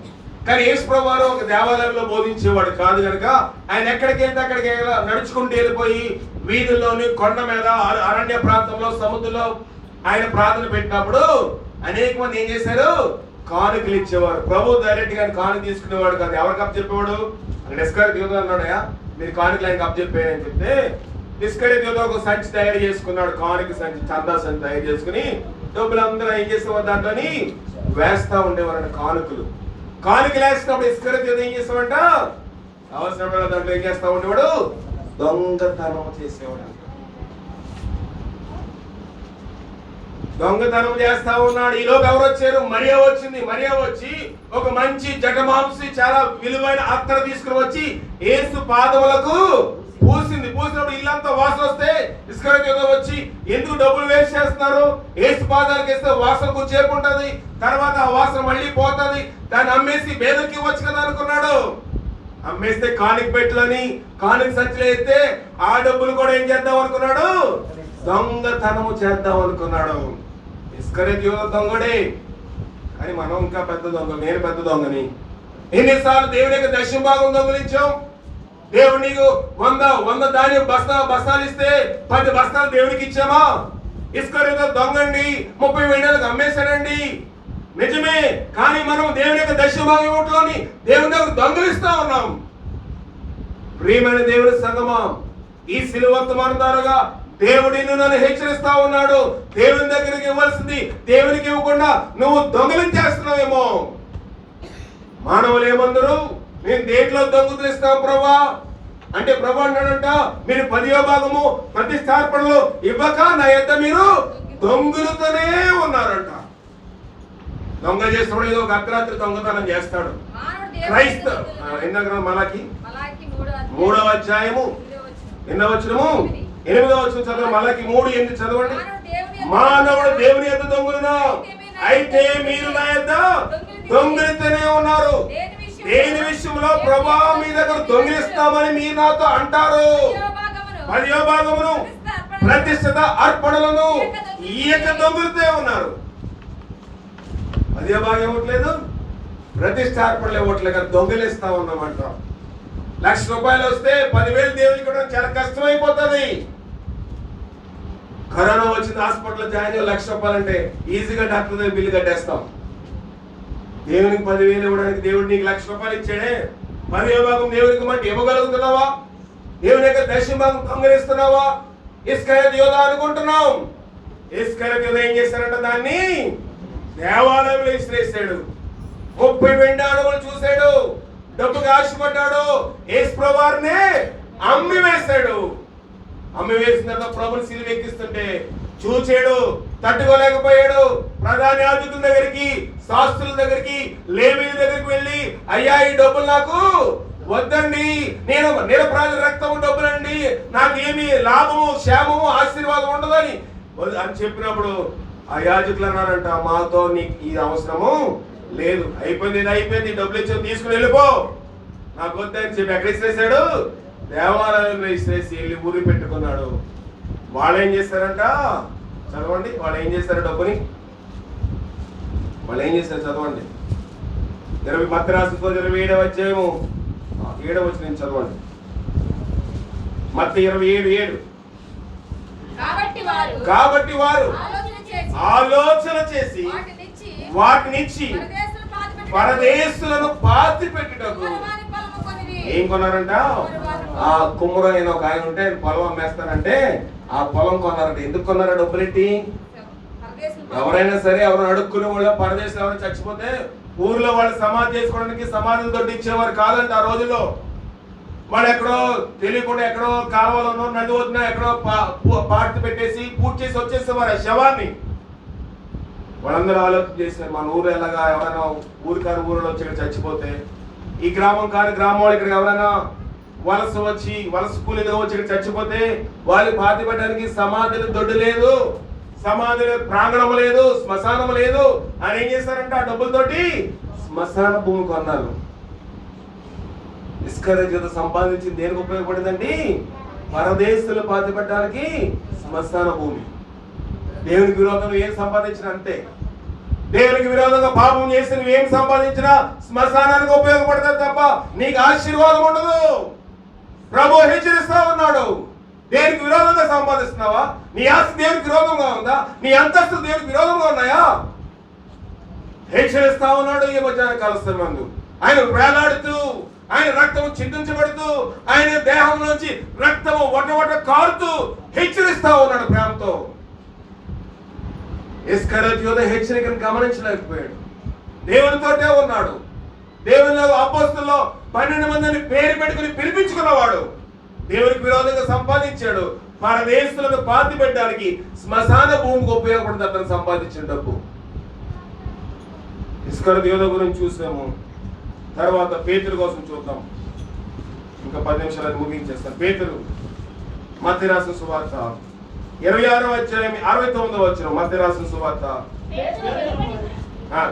కానీ యేసు ప్రభువారు ఒక దేవాలయంలో బోధించేవాడు కాదు కనుక ఆయన ఎక్కడికి వెళ్తే అక్కడికి నడుచుకుంటూ వెళ్ళిపోయి వీధుల్లోని కొండ మీద అరణ్య ప్రాంతంలో సముద్రంలో ఆయన ప్రార్థన పెట్టినప్పుడు అనేక మంది ఏం చేశారు? కానుకలు ఇచ్చేవారు. ప్రభు డైరెక్ట్ గా కానుక తీసుకునేవాడు కాదు. ఎవరికి అప్పు చెప్పేవాడు? అక్కడ ఇస్కరియోతు యూదా అన్నాడయా మీరు కానుకలు ఆయనకి అప్పు చెప్పారని చెప్తే ఇస్కరియోతు యూదా ఒక సంచి తయారు చేసుకున్నాడు. కానుక సంచి, చందా సంచి తయారు చేసుకుని డబ్బులందరూ ఏం చేసేవారు? దాంట్లోని వేస్తా ఉండేవారు కానుకలు వేసినప్పుడు ఇస్కరియోతు యూదా ఏం చేస్తామంట? అవసరమైన దాంట్లో ఏం చేస్తా ఉండేవాడు? దొంగతనం చేసేవాడు. దొంగతనం చేస్తా ఉన్నాడు. ఈలోపు ఎవరు వచ్చారు? మరియా వచ్చింది. మరియా వచ్చి ఒక మంచి జటమాంసి చాలా విలువైన అత్తరు తీసుకుని వచ్చి యేసు పాదములకు పూసింది. పూసినప్పుడు ఇల్లంతా వాసన వస్తే ఇస్కరియోతు యూదా వచ్చి ఎందుకు డబ్బులు వేస్ట్ చేస్తున్నారు? యేసు పాదాలకు వేస్తే వాసనకు చేరుకుంటది, తర్వాత ఆ వాసన మళ్ళీ పోతుంది, దాన్ని అమ్మేసి పేదలకి ఇవ్వచ్చు కదా అనుకున్నాడు. అమ్మేస్తే కానుక పెట్టలని కానుక సంచిలో అయితే ఆ డబ్బులు కూడా ఏం చేద్దాం అనుకున్నాడు? దొంగతనము చేద్దాం అనుకున్నాడు. ఇస్కరియోతు యూదా దొంగడే, కానీ మనం ఇంకా పెద్ద దొంగ. నేను పెద్ద దొంగని. ఎన్నిసార్లు దేవుని యొక్క దశమ భాగం దొంగలించాం? దేవుడు నీకు 100 ధాన్యం బస్తాలు ఇస్తే 10 బస్తాలు దేవునికి ఇచ్చామా? ఇస్కరియోతు దొంగండి, 30 వెండిలకు అమ్మేశాడండి. నిజమే, కానీ మనం దేవుని యొక్క దశమ భాగం ఇవ్వట్లోని దేవుని దగ్గర దొంగలిస్తా ఉన్నాం. ప్రియమైన దేవుని సంగమా, ఈ శిలువ వర్తమానం ద్వారా దేవుడి నన్ను హెచ్చరిస్తా ఉన్నాడు. దేవుని దగ్గరికి ఇవ్వాల్సింది దేవునికి ఇవ్వకుండా నువ్వు దొంగలించేస్తున్నావేమో. మానవులు ఏమందరూ మేము దేంట్లో దొంగలిస్తాం ప్రభా అంటే ప్రభు అన్నాడంట మీరు 10వ భాగము ప్రతిష్టార్పణలో ఇవ్వక నా యొద్ద మీరు దొంగలుతూనే ఉన్నారంట. దొంగ చేస్తున్నాడు, ఏదో ఒక అర్ధరాత్రి దొంగతనం చేస్తాడు. క్రైస్తవ ఎన్నో మలాకి 3వ అధ్యాయము 8వ వచనము 8వ వచనం చదవండి. మలాకి 3:8 చదవండి. మానవుడు దేవుని యొద్ద దొంగలునా అయితే మీరు నా యొద్ద దొంగలితూనే ఉన్నారు. దేని విషయంలో ప్రభా మీ దగ్గర దొంగిలిస్తామని మీరు నాతో అంటారు? 10వ భాగమును ప్రతిష్ఠిత అర్పణలను ఈయక దొంగిలితే ఉన్నారు. 10వ భాగం ఇవ్వట్లేదు, ప్రతిష్ఠార్పణలు ఇవ్వట్లేదు, దొంగిలిస్తా ఉన్నామంట. రూపాయలు వస్తే 10,000 దేవునికి ఇవ్వడం చాలా కష్టమైపోతుంది. కరోనా వచ్చింది, హాస్పిటల్లో జాయిన్ అయ్యి ₹1,00,000 అంటే ఈజీగా డాక్టర్ దగ్గర బిల్లు కట్టేస్తాం. దేవునికి 10,000 ఇవ్వడానికి దేవుడు నీకు ₹1,00,000 ఇచ్చాడే, 10వ భాగం దేవునికి మంటే ఇవ్వగలుగుతున్నావా? దేవుని యొక్క దశమ భాగం దొంగిలిస్తున్నావా? ఇస్కరియోతు యోధ అనుకుంటున్నాం. ఇస్కరియోతు యోధ ఏం చేశారంట? దాన్ని దేవాలయంలో ఇసిరేసాడు. 30 వెండి అణువులు చూశాడు, డబ్బుకి ఆశపడ్డాడు, యేసు వారిని అమ్మి వేశాడు. అమ్మి వేసిన తర్వాత ప్రభుని సిలువ ఎక్కిస్తుంటే చూచాడు, తట్టుకోలేకపోయాడు. ప్రధాన యాజకుల దగ్గరికి, శాస్త్రుల దగ్గరికి, లేవీయుల దగ్గరికి వెళ్ళి, అయ్యా ఈ డబ్బులు నాకు వద్దండి, నేను నిరపరాధి రక్తము డబ్బులండి, నాకు ఏమి లాభము, క్షేమము, ఆశీర్వాదం ఉండదని అని చెప్పినప్పుడు ఆ యాజకులు అన్నారంట, మాతో నీకు ఈ అవసరము లేదు, అయిపోయింది, ఇది అయిపోయింది, డబ్బులు ఇచ్చి తీసుకుని వెళ్ళిపో, నాకు వద్దని చెప్పి ఎక్కడ ఇసిరేసాడు? దేవాలయంలో ఇసిరేసి వెళ్ళి ఊరి పెట్టుకున్నాడు. వాళ్ళు ఏం చేస్తారంట? చదవండి. వాళ్ళు ఏం చేస్తారు? డబ్బుని వాళ్ళు ఏం చేస్తారు? చదవండి. మత్తయి రాసిన 27వ అధ్యాయము 7వ వచనం చదవండి. మత్తయి 27:7. కాబట్టి వారు ఆలోచన చేసి వాటినిచ్చి పరదేశులను పాతి పెట్టుటకు ఏం కొన్నారంట? ఆ కుమ్మరు అయిన ఒక ఆయన ఉంటే పొలం అమ్మేస్తానంటే ఆ పొలం కొన్నారంట. ఎందుకు కొన్నారా? డబ్బులెట్టి. ఎవరైనా సరే ఎవరైనా అడుక్కునే వాళ్ళు పరదేశంలో ఎవరైనా చచ్చిపోతే ఊర్లో వాళ్ళు సమాధి చేసుకోవడానికి సమాధులు దొడ్డి ఇచ్చేవారు కాదంట ఆ రోజుల్లో. వాళ్ళు ఎక్కడో తెలియకుండా ఎక్కడో కాలువలోనో నది వద్దున ఎక్కడో పార్టీ పెట్టేసి పూర్తి చేసి వచ్చేసేవారు ఆ శవాన్ని. వాళ్ళందరూ ఆలోచన చేశారు, మన ఊరు ఎలాగా ఎవరైనా ఊరికాని ఊరిలో వచ్చి ఇక్కడ చచ్చిపోతే, ఈ గ్రామం కాని గ్రామం వాళ్ళు ఇక్కడ ఎవరైనా వలస కూలీగా వచ్చి ఇక్కడ చచ్చిపోతే వాళ్ళు పాతి పెట్టడానికి సమాధులు దొడ్డు లేదు, సమాధులు ప్రాంగణం లేదు, శ్మశానం లేదు అని ఏం చేశారంటే ఆ డబ్బులతోటి శ్మశాన భూమి కొన్నారు. ఇస్కరియోతు సంపాదించింది దేనికి ఉపయోగపడిందండి? పరదేశులు పాతి పెట్టడానికి శ్మశాన భూమి. దేవునికి విరోధంగా ఏం సంపాదించినా అంతే. దేవునికి విరోధంగా పాపం చేసి నువ్వు ఏం సంపాదించినా శ్మశానానికి ఉపయోగపడతావు తప్ప నీకు ఆశీర్వాదం ఉండదు. ప్రభు హెచ్చరిస్తా ఉన్నాడు. దేవునికి విరోధంగా సంపాదిస్తున్నావా? నీ ఆస్తి దేవునికి విరోధంగా ఉందా? నీ అంతస్తు దేవునికి విరోధంగా ఉన్నాయా? హెచ్చరిస్తా ఉన్నాడు. ఈ మధ్యాహ్న కాల సమయంలో ఆయన వేలాడుతూ, ఆయన రక్తము చిందించబడుతూ, ఆయన దేహం నుంచి రక్తము వట కారుతూ హెచ్చరిస్తా ఉన్నాడు ప్రేమతో. ఇస్కరియోతు యోధ హెచ్చరికను గమనించలేకపోయాడు. దేవునితోటే ఉన్నాడు. దేవుని అపోస్తలుల్లో 12 మందిని పేరు పెట్టుకుని పిలిపించుకున్నవాడు. దేవునికి విరోధంగా సంపాదించాడు. పరదేశులను పాతి పెట్టడానికి శ్మశాన భూమికి ఉపయోగపడింది అతను సంపాదించిన డబ్బు. ఇస్కరియోతు యోధ గురించి చూసాము. తర్వాత పేతురు కోసం చూద్దాం. ఇంకా 10 నిమిషాలు ముగించేస్తాను. పేతురు మత్తయి రాసిన సువార్త 26వ అధ్యాయం 69వ వచనం. మత్తయి రాసిన సువార్త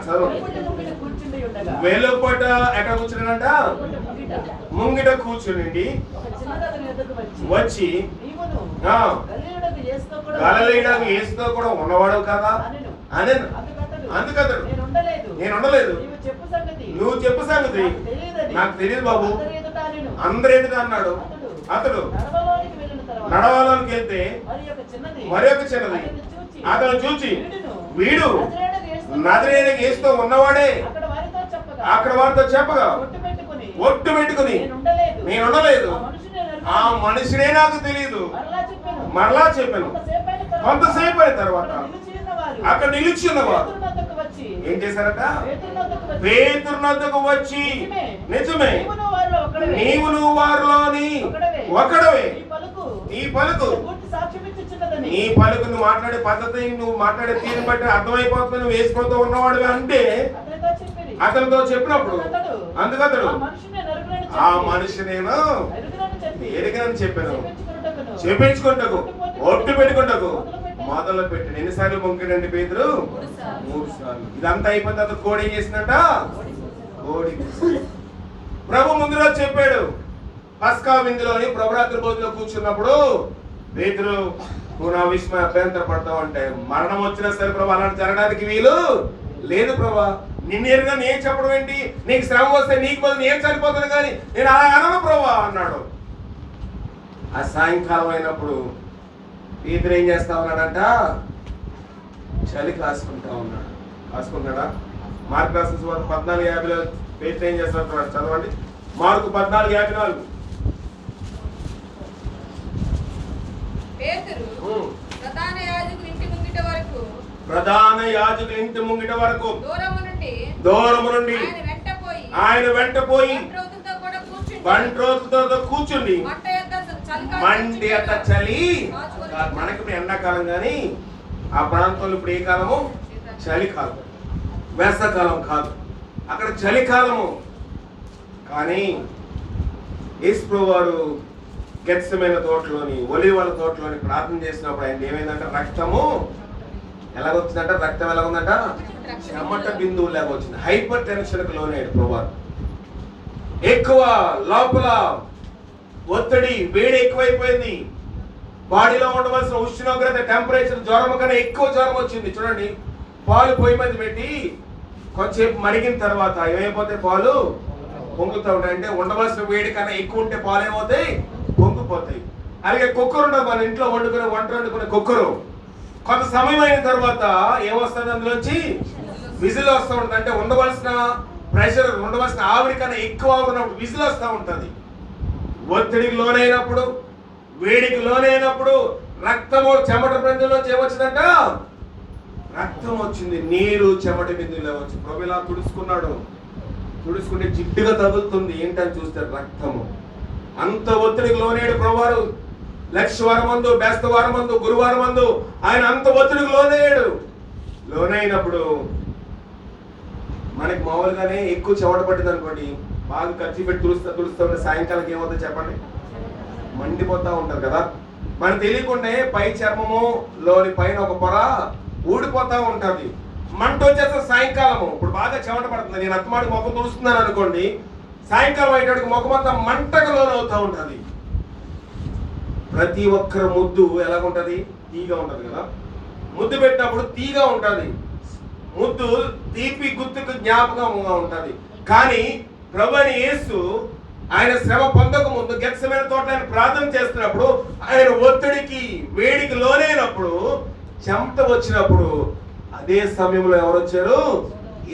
చదవండి. వెలుపట ఎక్కడ కూర్చున్నాడంట? ముంగిట కూర్చుని వచ్చి గలిలయుడగు యేసుతో కూడా ఉన్నవాడు కదా అని అందుకతడు నేను ఉండలేదు, నువ్వు చెప్పు సంగతి నాకు తెలియదు బాబు, అందరు ఎదుట అన్నాడు. అతడు నడవలోనికి వెళ్తే మరి ఒక చిన్నది అతను చూచి వీడు నజరేయుడగు యేసుతో ఉన్నవాడే అక్కడ వారితో చెప్పగా ఒట్టు పెట్టుకుని నేను ఉండలేదు, ఆ మనిషినే నాకు తెలియదు. మరలా చెప్పాను. కొంతసేపు అయిన తర్వాత అక్కడ నిలిచి ఉన్నవారు ఏం చేశారట? పేతురు నొద్దకు వచ్చి నిజమే నీవు వారిలోని ఒకడవే, నీ పలుకు నువ్వు మాట్లాడే పద్ధతి, నువ్వు మాట్లాడే తీరు బట్టి అర్థమైపోతుంది నువ్వు వేసుకుంటూ ఉన్నవాడు అంటే అతనితో చెప్పినప్పుడు అందుకతడు ఆ మనిషి నేను ఎరగనని చెప్పాను, చెప్పించుకుంటకు ఒట్టు పెట్టుకుంటకు మొదలు పెట్టాడు. ఎన్నిసార్లు మొక్కాడండి పేతురు? 3 సార్లు. ఇదంతా అయిపోయిన తర్వాత కోడి ఏం చేసినట్ట? కోడి. ప్రభు ముందు రోజు చెప్పాడు, పస్కా విందులోని ప్రభురాత్రి భోజనంలో కూర్చున్నప్పుడు పేతురు నువ్వు నా విషయమై అభ్యంతర పడతావు అంటే, మరణం వచ్చినా సరే ప్రభు అలాంటి జరగడానికి వీలు లేదు ప్రభా, నిన్ను ఎరుగా నేను చెప్పడం ఏంటి, నీకు శ్రమ వస్తే నీకు బదులు నేను చనిపోతాను కానీ నేను అలా అనను ప్రభు వెళ్తావా అన్నాడు. ఆ సాయంకాలం అయినప్పుడు పేతురు ఏం చేస్తా ఉన్నాడంట? చలి కాసుకుంటా ఉన్నాడు. కాసుకుంటాడా? మార్కు రాసిన సువార్త 14:50 పేతురు ఏం చేస్తాడు చదవండి. మార్కు 14:54. ప్రధాన యాజకుని ఇంటి ముంగిట వరకు దూరము నుండి ఆయన వెంట పోయి బంట్రోతుతో కూర్చుండి మంటి అంత చలి. మనకి ఇప్పుడు ఎండాకాలం కానీ ఆ ప్రాంతంలో ఇప్పుడు ఏ కాలము? చలికాలం, వేసవకాలం కాదు, అక్కడ చలికాలము. కానీ యేసు వారు గెత్సెమనే తోటలోని, ఒలీవల తోటలోని ప్రార్థన చేసినప్పుడు ఆయన ఏమైందంటే రక్తము ఎలాగొచ్చిందంట? రక్తం ఎలాగుందంట? చెమట బిందువులాగా వచ్చింది. హైపర్ టెన్షన్కి లోనయ్యాడు ప్రభువారు. ఎక్కువ లోపల ఒత్తిడి, వేడి ఎక్కువైపోయింది. బాడీలో ఉండవలసిన ఉష్ణోగ్రత, టెంపరేచర్ జ్వరం కన్నా ఎక్కువ జ్వరం వచ్చింది. చూడండి, పాలు పొయ్యి మీద పెట్టి కొంచెంసేపు మరిగిన తర్వాత ఏమైపోతాయి? పాలు పొంగుతూ ఉంటాయి. అంటే ఉండవలసిన వేడి కన్నా ఎక్కువ ఉంటే పాలు ఏమవుతాయి? పొంగిపోతాయి. అలాగే కుక్కర్ ఉండదు మన ఇంట్లో వండుకునే వంట వండుకునే కుక్కరు. కొంత సమయం అయిన తర్వాత ఏమొస్తుంది? అందులోంచి విజిల్ వస్తూ ఉంటుంది. అంటే ఉండవలసిన ప్రెషర్, ఉండవలసిన ఆవిరి కన్నా ఎక్కువ ఉన్నప్పుడు విజిల్ వస్తూ ఉంటుంది. ఒత్తిడికి లోనైనప్పుడు, వేడికి లోనైనప్పుడు రక్తము చెమట బిందువులోంచి ఏమొచ్చిందంట? రక్తం వచ్చింది. నీరు చెమట బిందువులో వచ్చి ప్రభు ఇలా తుడుచుకున్నాడు. తుడుచుకుంటే జిడ్డుగా తగులుతుంది. ఏంటని చూస్తే రక్తము. అంత ఒత్తిడికి లోనేడు ప్రభువారు. లక్షవారం మందు, బేస్తవారం మందు, గురువారం మందు ఆయన అంత ఒత్తిడికి లోనయ్యాడు. లోనైనప్పుడు మనకి మామూలుగానే ఎక్కువ చెమట పట్టింది అనుకోండి, బాగా ఖర్చు పెట్టి తుడుస్తూ ఉంటే సాయంకాలం ఏమవుతుంది చెప్పండి? మండిపోతా ఉంటారు కదా. మనకు తెలియకుండా పై చర్మము లోని పైన ఒక పొర ఊడిపోతా ఉంటుంది. మంట వచ్చేస్తే సాయంకాలము ఇప్పుడు బాగా చెమట పడుతుంది. నేను అత్తమాడికి మొక్క తుడుస్తున్నాను అనుకోండి, సాయంకాలం అయ్యేటప్పుడు ముఖమంతా మంటకు లోనవుతూ ఉంటుంది. ప్రతి ఒక్కరి ముద్దు ఎలాగుంటది? తీగా ఉంటది కదా. ముద్దు పెట్టినప్పుడు తీగా ఉంటది. ముద్దు తీపి గుర్తుకు జ్ఞాపకంగా ఉంటది. కానీ ప్రభువైన యేసు ఆయన శ్రమ పొందక ముందు గెత్సెమనే తోట ఆయన ప్రార్థన చేస్తున్నప్పుడు, ఆయన ఒత్తిడికి వేడికి లోనైనప్పుడు, చెమట వచ్చినప్పుడు, అదే సమయంలో ఎవరు వచ్చారు?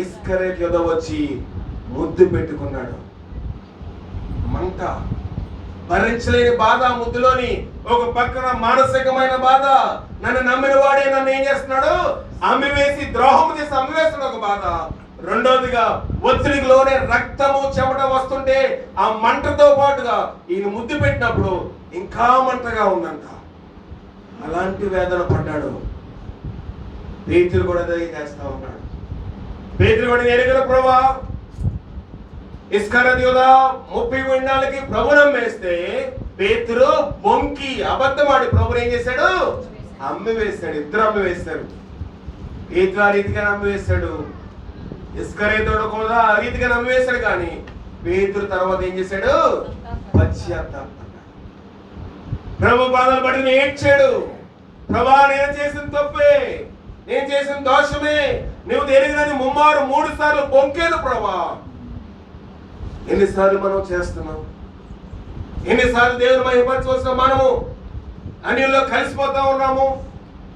ఇస్కరేతు యూదా వచ్చి ముద్దు పెట్టుకున్నాడు. మంట, భరించలేని బాధ ముద్దులోని. ఒక పక్కన మానసికమైన బాధ, నన్ను నమ్మిన వాడే నన్ను ఏం చేస్తున్నాడు? అమ్మివేసి, ద్రోహం చేసి అమ్మివేస్తున్నాడు ఒక బాధ. రెండోదిగా ఒత్తిడికి లోనే రక్తము చెమట వస్తుంటే ఆ మంటతో పాటుగా ఈయన ముద్దు పెట్టినప్పుడు ఇంకా మంటగా ఉందంట. అలాంటి వేదన పడ్డాడు. పేతురు కూడా అదే చేస్తా ఉన్నాడు. పేతురు కూడా ఎరుగల ప్రభువా, ఇస్కరియోతు యూదా 30 గుండాలకి ప్రభు నమ్మేస్తే పేతురు బొంకి అబద్ధమాడి ప్రభుని ఏం చేశాడు? అమ్మి వేశాడు. ఇద్దరు అమ్మి వేశాడు. పేతురు ఆ రీతిగా నమ్మి వేశాడు, ఇస్కరియోతు కూడా ఆ రీతిగా నమ్మి వేశాడు. కానీ పేతురు తర్వాత ఏం చేశాడు? పశ్చాత్తాపడ్డాడు. ప్రభు బాధలు పడి ఏడ్చాడు. ప్రభా, నేను చేసిన తప్పే, నేను చేసిన దోషమే, నువ్వు ఎరిగినని 3 సార్లు బొంకేదు ప్రభా. ఎన్నిసార్లు మనం చేస్తున్నాం? ఎన్నిసార్లు దేవుని మహిమపరచవలసిన మనము అన్యుల్లో కలిసిపోతా ఉన్నాము.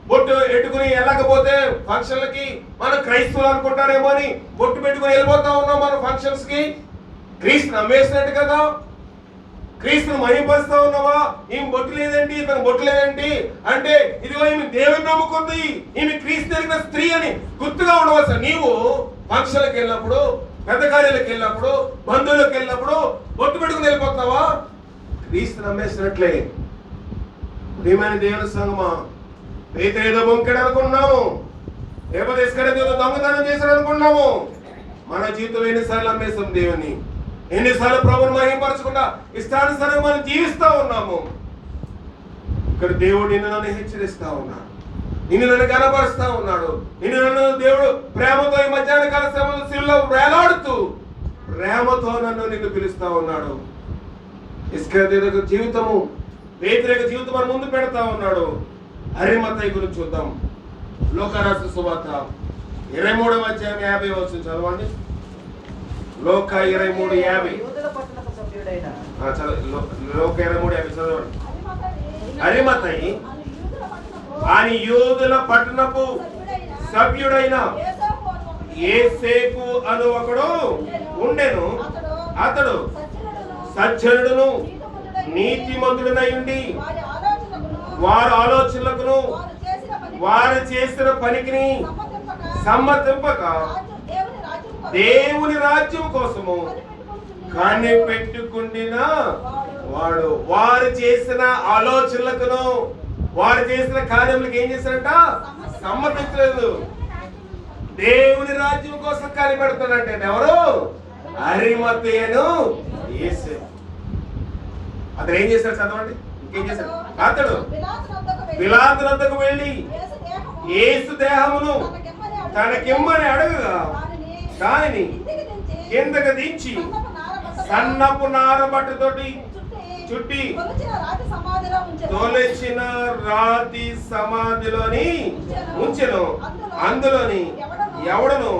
బొట్టు ఎట్టుకుని వెళ్ళకపోతే ఫంక్షన్లకి మనం క్రైస్తవులు అనుకుంటారేమో అని బొట్టు పెట్టుకుని వెళ్ళిపోతా ఉన్నాం మనం ఫంక్షన్స్ కి. క్రీస్తుని నమ్మేసినట్టు కదా. క్రీస్తుని మహిమపరుస్తా ఉన్నావా? ఈమె బొట్టు లేదేంటి, ఇతను బొట్టు లేదేంటి అంటే, ఇదిగో ఈమె దేవుని నమ్ముకుంది, ఈమె క్రీస్తు ఎరిగిన స్త్రీ అని గుర్తుగా ఉండవలసిన నీవు ఫంక్షన్లకు వెళ్ళినప్పుడు, పెద్ద కార్యాలకు వెళ్ళినప్పుడు, బంధువులకు వెళ్ళినప్పుడు బొట్టు పెట్టుకుని వెళ్ళిపోతావా? క్రీస్తు నమ్మేసినట్లే. ప్రియమైన దేవుని సంగమా, పేతురు ఏదో బొంకెడు అనుకున్నాము, లేకపోతే ఇస్కరియోతు ఏదో దొంగతనం చేశాడు అనుకున్నాము. మన జీవితంలో ఎన్నిసార్లు నమ్మేస్తాం దేవుని? ఎన్నిసార్లు ప్రభుని మహిమపరచకుండా ఇష్టానుసారంగా మనం జీవిస్తా ఉన్నాము. ఇక్కడ దేవుడు నిన్ను నన్ను హెచ్చరిస్తా ఉన్నాడు, నిన్ను నన్ను కనపరుస్తా ఉన్నాడు. నిన్ను నన్ను దేవుడు ప్రేమతో ఈ మధ్యాహ్న కాల సమయంలో శిలువలో వేలాడుతూ ప్రేమతో నిన్ను పిలుస్తా ఉన్నాడు. ఇస్కరియోతు జీవితము, పేతురు జీవితం మన ముందు పెడతా ఉన్నాడు. అరిమత్తయి గురించి చూద్దాం. లోకా రాసిన సువార్త 23వ అధ్యాయం 50వ వచనం చదవండి. లోకా 23:50. లోక 23 చదవండి. అరిమతయి అని యూదుల పట్టణపు సభ్యుడైన యేసేపు అను ఒకడు ఉండెను. అతడు సజ్జనుడును నీతిమంతుడనై ఉండి వారి ఆలోచనలకును వారు చేసిన పనికిని సమ్మతింపక దేవుని రాజ్యం కోసము కనిపెట్టుకుండిన వాడు వారు చేసిన ఆలోచనలకును వారు చేసిన కార్యములకు ఏం చేశారంట? సమ్మతించలేదు. దేవుని రాజ్యం కోసం కనిపెడుతున్నాడంటే ఎవరు? అరిమతయను యేసేపు. అతడు ఏం చేశాడు? చదవండి. ఇంకేం చేశాడు? అతడు పిలాతు వద్దకు వెళ్ళి యేసు దేహమును తనకిమ్మని అడగగా దానిని కిందకు దించి సన్నపు నారబట్టతోటి చుట్టి తొలచిన రాతి సమాధిలోని ఉంచెను. అందులోని ఎవడను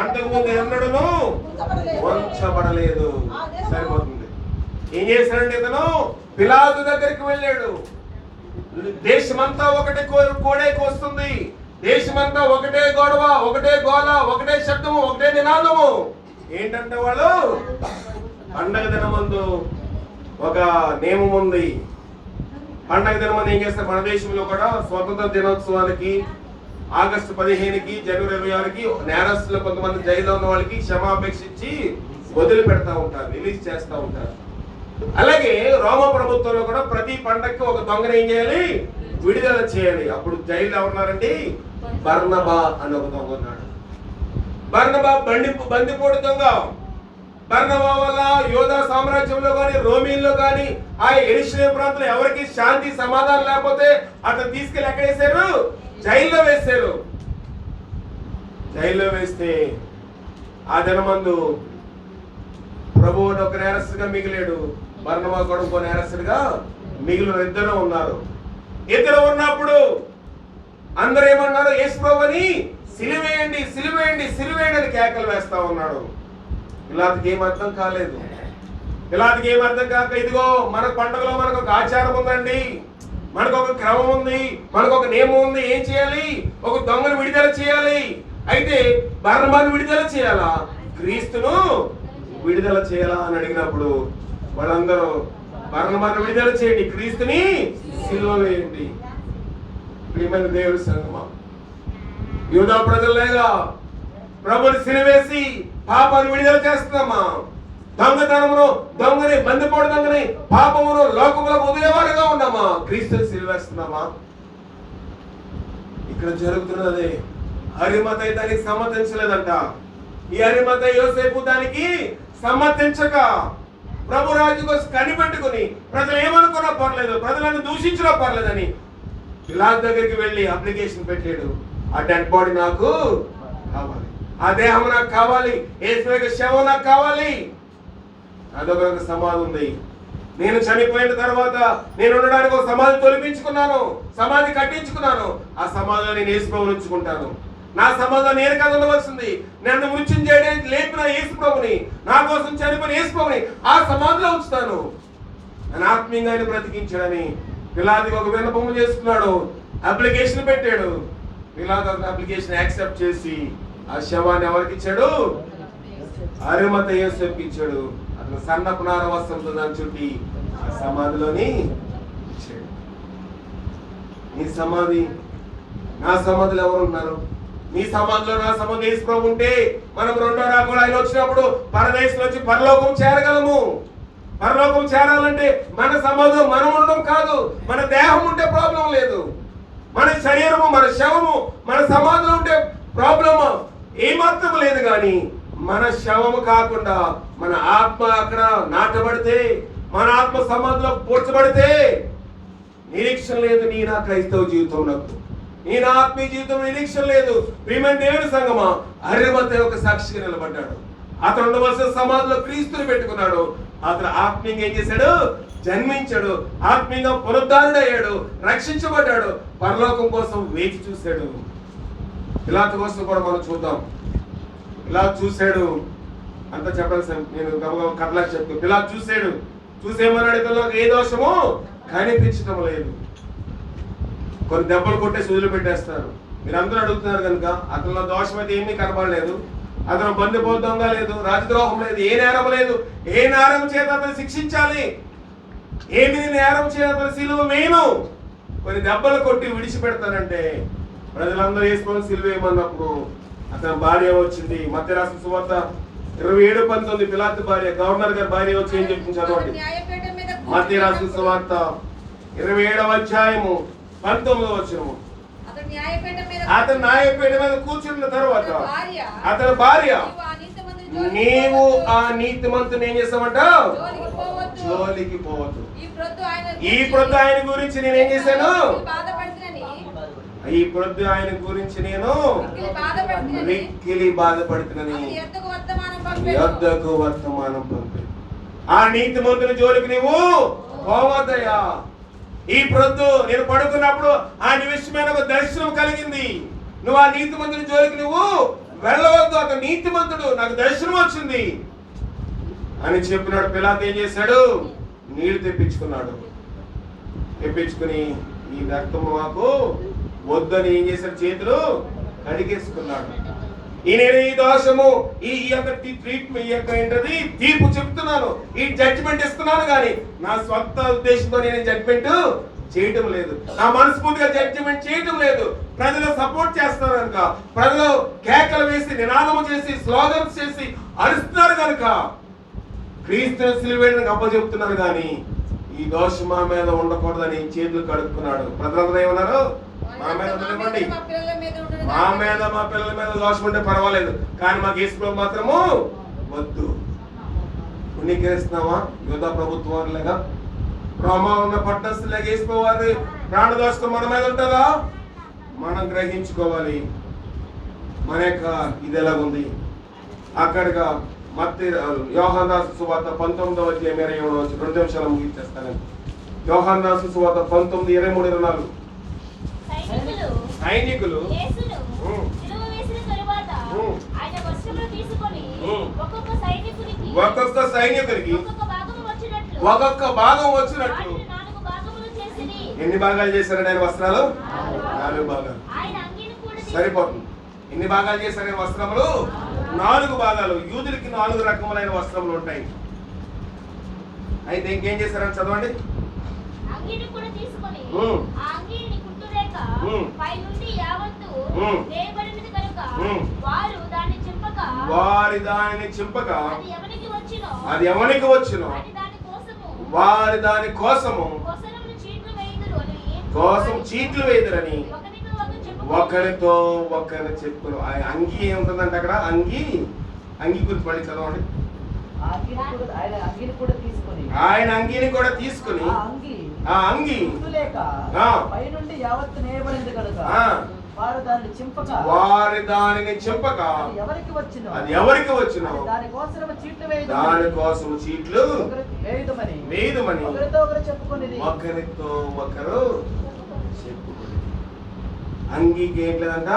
అంతకుముందు ఎన్నడను ఉంచబడలేదు. సరిపోతుంది. ఏం చేశాడంటే ఇతను పిలాతు దగ్గరికి వెళ్ళాడు. దేశమంతా ఒకటే కోడేకి వస్తుంది. దేశమంతా ఒకటే గొడవ, ఒకటే గోల, ఒకటే శబ్దము, ఒకటే నినాదము. ఏంటంటే వాళ్ళు పండగ దినమందు ఒక నియమం ఉంది. పండగ దినమందు ఏం చేస్తారు? మన దేశంలో కూడా స్వతంత్ర దినోత్సవానికి ఆగస్టు 15కి జనవరి 26కి నేరస్తులు కొంతమంది జైల్లో ఉన్న వాళ్ళకి క్షమాపేక్షించి వదిలిపెడతా ఉంటారు, రిలీజ్ చేస్తూ ఉంటారు. అలాగే రోమ ప్రభుత్వంలో కూడా ప్రతి పండగకి ఒక దొంగను ఏం చేయాలి? విడుదల చేయాలి. అప్పుడు జైల్లో ఉన్నారండి బర్నబా అని ఒక దొంగ ఉన్నాడు. బర్నబా బందిపోటు దొంగ. బర్నబా వల్ల యోధా సామ్రాజ్యంలో కానీ రోమీల్లో కానీ ఆ యెరూషలేము ప్రాంతంలో ఎవరికి శాంతి సమాధానం లేకపోతే అతను తీసుకెళ్లి ఎక్కడ వేశారు? జైల్లో వేశారు. జైల్లో వేస్తే ఆ దినమందు ప్రభువుని ఒక నేరస్తుగా మిగిలాడు. బర్నబా కూడా ఇంకో నేరస్తుడిగా మిగిలిన ఇద్దరు ఉన్నారు. ఇద్దరు ఉన్నప్పుడు అందరూ ఏమన్నారు? యేసు ప్రభువుని సిలువేయండి, సిలువేయండి, సిలువేయండి అని కేకలు వేస్తా ఉన్నాడు. పిలాతుకి ఏం అర్థం కాలేదు. పిలాతుకి ఏం అర్థం కాక, ఇదిగో మన పండుగలో మనకు ఒక ఆచారం ఉందండి, మనకు ఒక క్రమం ఉంది, మనకు ఒక నియమం ఉంది. ఏం చేయాలి? ఒక దొంగను విడుదల చేయాలి. అయితే బర్నబాను విడుదల చేయాలా, క్రీస్తును విడుదల చేయాలా అని అడిగినప్పుడు వాళ్ళందరూ బర్నబాను విడుదల చేయండి, క్రీస్తుని సిలువ వేయండి. ప్రియమైన దేవుడి సంగమా, యూదా ప్రజల్లాగా ప్రభుని సిలువేసి పాపాన్ని విడుదల చేస్తున్నామా? దొంగతనమును దొంగని బందిపోటు దొంగని పాపమును లోకములకు వదిలేవారుగా ఉన్నామా? క్రీస్తుని సిలువేస్తున్నామా? ఇక్కడ జరుగుతున్నది. అరిమతయి దానికి సమ్మతించలేదంట. ఈ అరిమతయి యోసేపు దానికి సమ్మతించక ప్రభు రాజు కోసం కనిపెట్టుకుని ప్రజలు ఏమనుకున్నా పర్లేదు, ప్రజలను దూషించినా పర్లేదని పిలాతు దగ్గరికి వెళ్ళి అప్లికేషన్ పెట్టాడు. ఆ డెడ్ బాడీ నాకు కావాలి, ఆ దేహం నాకు కావాలి, యేసు యొక్క శవం నాకు కావాలి. అదొక సమాధి ఉంది. నేను చనిపోయిన తర్వాత నేను ఉండడానికి ఒక సమాధి తొలిపించుకున్నాను, సమాధి కట్టించుకున్నాను. ఆ సమాధిలో నేను యేసు ప్రభువుని ఉంచుకుంటాను. నా సమాధిలో నేను కదా ఉండవలసింది. నన్ను మృత్యుంజయుడని లేపిన యేసు ప్రభువుని, నా కోసం చనిపోయిన యేసు ప్రభువుని ఆ సమాధిలో ఉంచుతాను. నన్ను ఆత్మీయంగా ఆయన బ్రతికించాడని పిలాతుకి ఒక విన్నపం చేసుకున్నాడు, అప్లికేషన్ పెట్టాడు. పిలాతు అప్లికేషన్ యాక్సెప్ట్ చేసి ఆ శవాన్ని ఎవరికి ఇచ్చాడు? అరిమతయి యోసేపుకి ఇచ్చాడు. అతను సన్నపు నార వస్త్రంతో దాన్ని చుట్టి ఆ సమాధిలోని ఇచ్చాడు. నీ సమాధి నా సమాధిలో ఎవరు ఉన్నారు? నీ సమాధిలో నా సమాధి యేసు ప్రభు ఉంటే మనం రెండో రాకడ ఆయన వచ్చినప్పుడు పరదేశం నుంచి పరలోకం చేరగలము. పరలోకం చేరాలంటే మన సమాధిలో మనం ఉండడం కాదు, మన దేహం ఉంటే ప్రాబ్లం లేదు. మన శరీరము, మన శవము మన సమాధిలో ఉంటే ప్రాబ్లం ఏమాత్రం లేదు. కానీ మన శవము కాకుండా మన ఆత్మ అక్కడ నాటబడితే, మన ఆత్మ సమాధిలో పూడ్చబడితే నిరీక్షణ లేదు. నీ నా క్రైస్తవ జీవితంలో, నీ నా ఆత్మీయ జీవితం నిరీక్షణ లేదు. ప్రియమైన దేవుని సంగమా, అరిమతయి ఒక సాక్షిగా నిలబడ్డాడు. అతను ఉండవలసిన సమాధిలో క్రీస్తుని పెట్టుకున్నాడు. అతను ఆత్మీయంగా ఏం చేశాడు? జన్మించాడు, ఆత్మీయంగా పునరుద్ధరణయ్యాడు, రక్షించబడ్డాడు, పరలోకం కోసం వేచి చూశాడు. పిలాతు కోసం కూడా మనం చూద్దాం. ఇలా చూశాడు. అంత చెప్పాల్సి నేను కథలా చెప్తాను. పిలాతు చూసాడు, చూసేమన్నాడు, ఇతరులో ఏ దోషము కనిపించడం లేదు. కొన్ని దెబ్బలు కొట్టేసి వదిలిపెట్టేస్తారు. మీరు అందరూ అడుగుతున్నారు కనుక అతనిలో దోషం అయితే ఏమీ కనబడలేదు. అతను బందిపోతంగా లేదు, రాజద్రోహం లేదు, ఏ నేరం లేదు. ఏ నేరం చేత అతను శిక్షించాలి, ఏమి నేరం చేత అతను సిలువ వేయను. కొన్ని దెబ్బలు కొట్టి విడిచిపెడతానంటే ప్రజలందరూ వేసుకొని సిలువ వేయమన్నప్పుడు అతని భార్య వచ్చింది. మత్తయి రాసిన సువార్త 27:19 పిలాతు భార్య, గవర్నర్ గారి భార్య వచ్చి ఏం చెప్పింది చదవండి. మత్తయి రాసిన సువార్త 27వ అధ్యాయము 19వ వచనము. అతను న్యాయపీఠ మీద కూర్చున్న తర్వాత అతని భార్య, నీవు ఆ నీతిమంతుని ఏం చేస్తామంట, జోలికి పోవద్దు. ఈ ప్రొద్దు ఆయన గురించి నేను ఏం చేశాను, ఈ ప్రొద్దు ఆయన గురించి నేను మిక్కిలి బాధపడుతున్నాను, యొద్దకు వర్తమానం పంపాను. ఆ నీతిమంతుని జోలికి నీవు పోవద్దయ్యా. ఈ ప్రొద్దు నేను పడుకున్నప్పుడు ఆ నిమిషమైన ఒక దర్శనం కలిగింది. నువ్వు ఆ నీతిమంతుని జోలికి నువ్వు వెళ్ళవద్దు, అతను నీతిమంతుడు, నాకు దర్శనం వచ్చింది అని చెప్పినాడు. పిలాతు ఏం చేశాడు, నీళ్లు తెప్పించుకున్నాడు. తెప్పించుకుని ఈ రక్తము మాకు వద్దని ఏం చేశాడు, చేతులు కడిగేసుకున్నాడు. నేను ఈ దోషము ఈ యొక్క ట్రీట్మెంట్, ఈ యొక్క ఏంటది తీర్పు చెప్తున్నాను, ఈ జడ్జిమెంట్ ఇస్తున్నాను, కానీ నా స్వంత ఉద్దేశంతో నేను జడ్జిమెంట్ చేయటం లేదు, నా మనస్ఫూర్తిగా జడ్జిమెంట్ చేయటం లేదు. ప్రజలు సపోర్ట్ చేస్తున్నారు కనుక, ప్రజలు కేకలు వేసి నినాదము చేసి స్లోగన్స్ చేసి అరుస్తున్నారు కనుక క్రీస్తుని సిలువేయడానికి అప్పచెప్తున్నారు. కానీ ఈ దోషం మా మీద ఉండకూడదని చేతులు కడుక్కున్నాడు. ప్రజలందరూ ఏమన్నారు, మా మీద ఉండనివ్వండి, మా మీద మా పిల్లల మీద దోషం ఉంటే పర్వాలేదు, కానీ మాకు యేసు మాత్రము వద్దు. పుణ్యకరిస్తున్నావా యోధా ప్రభుత్వం లేక రోమా ఉన్న పట్టణస్తులేక యేసు వారి ప్రాణ దోషం మన మీద ఉంటుందా, మనం గ్రహించుకోవాలి మన యొక్క ఇది ఎలాగుంది. అక్కడిగా మత్తయి యోహాను రాసిన సువార్త 19వ అధ్యాయం 27వ వచనం, 2 నిమిషాలు ముగించేస్తాను. యోహాను రాసిన సువార్త 19:23-24. సైనికులు ఒక్కొక్క సైనికుడికి ఒక్కొక్క భాగం వచ్చినట్లు. ఎన్ని భాగాలు చేశారు ఆయన వస్త్రాలు? 4 భాగాలు. సరిపోతుంది. ఎన్ని భాగాలు చేశారు ఆయన వస్త్రములు? 4 భాగాలు. యూదులకి 4 రకములైన వస్త్రములు ఉంటాయి. అయితే ఇంకేం చేశారని చదవండి. వారి దానిని చింపక అది ఎవరికి వచ్చును వారి దాని కోసము చీట్లు వేదురని ఒకరితో ఒకరు చెప్పులు. అంగి ఏముంటుందంటే అక్కడ అంగి గురించి మళ్ళీ చదవండి. ఆయన అంగీని కూడా తీసుకుని ఆ అంగి వారి దానిని చింపక అది ఎవరికి వచ్చిన దాని కోసం చీట్లు వేయమని ఒకరితో ఒకరు చెప్పుకొని. అంగీకి ఏం లేదంట,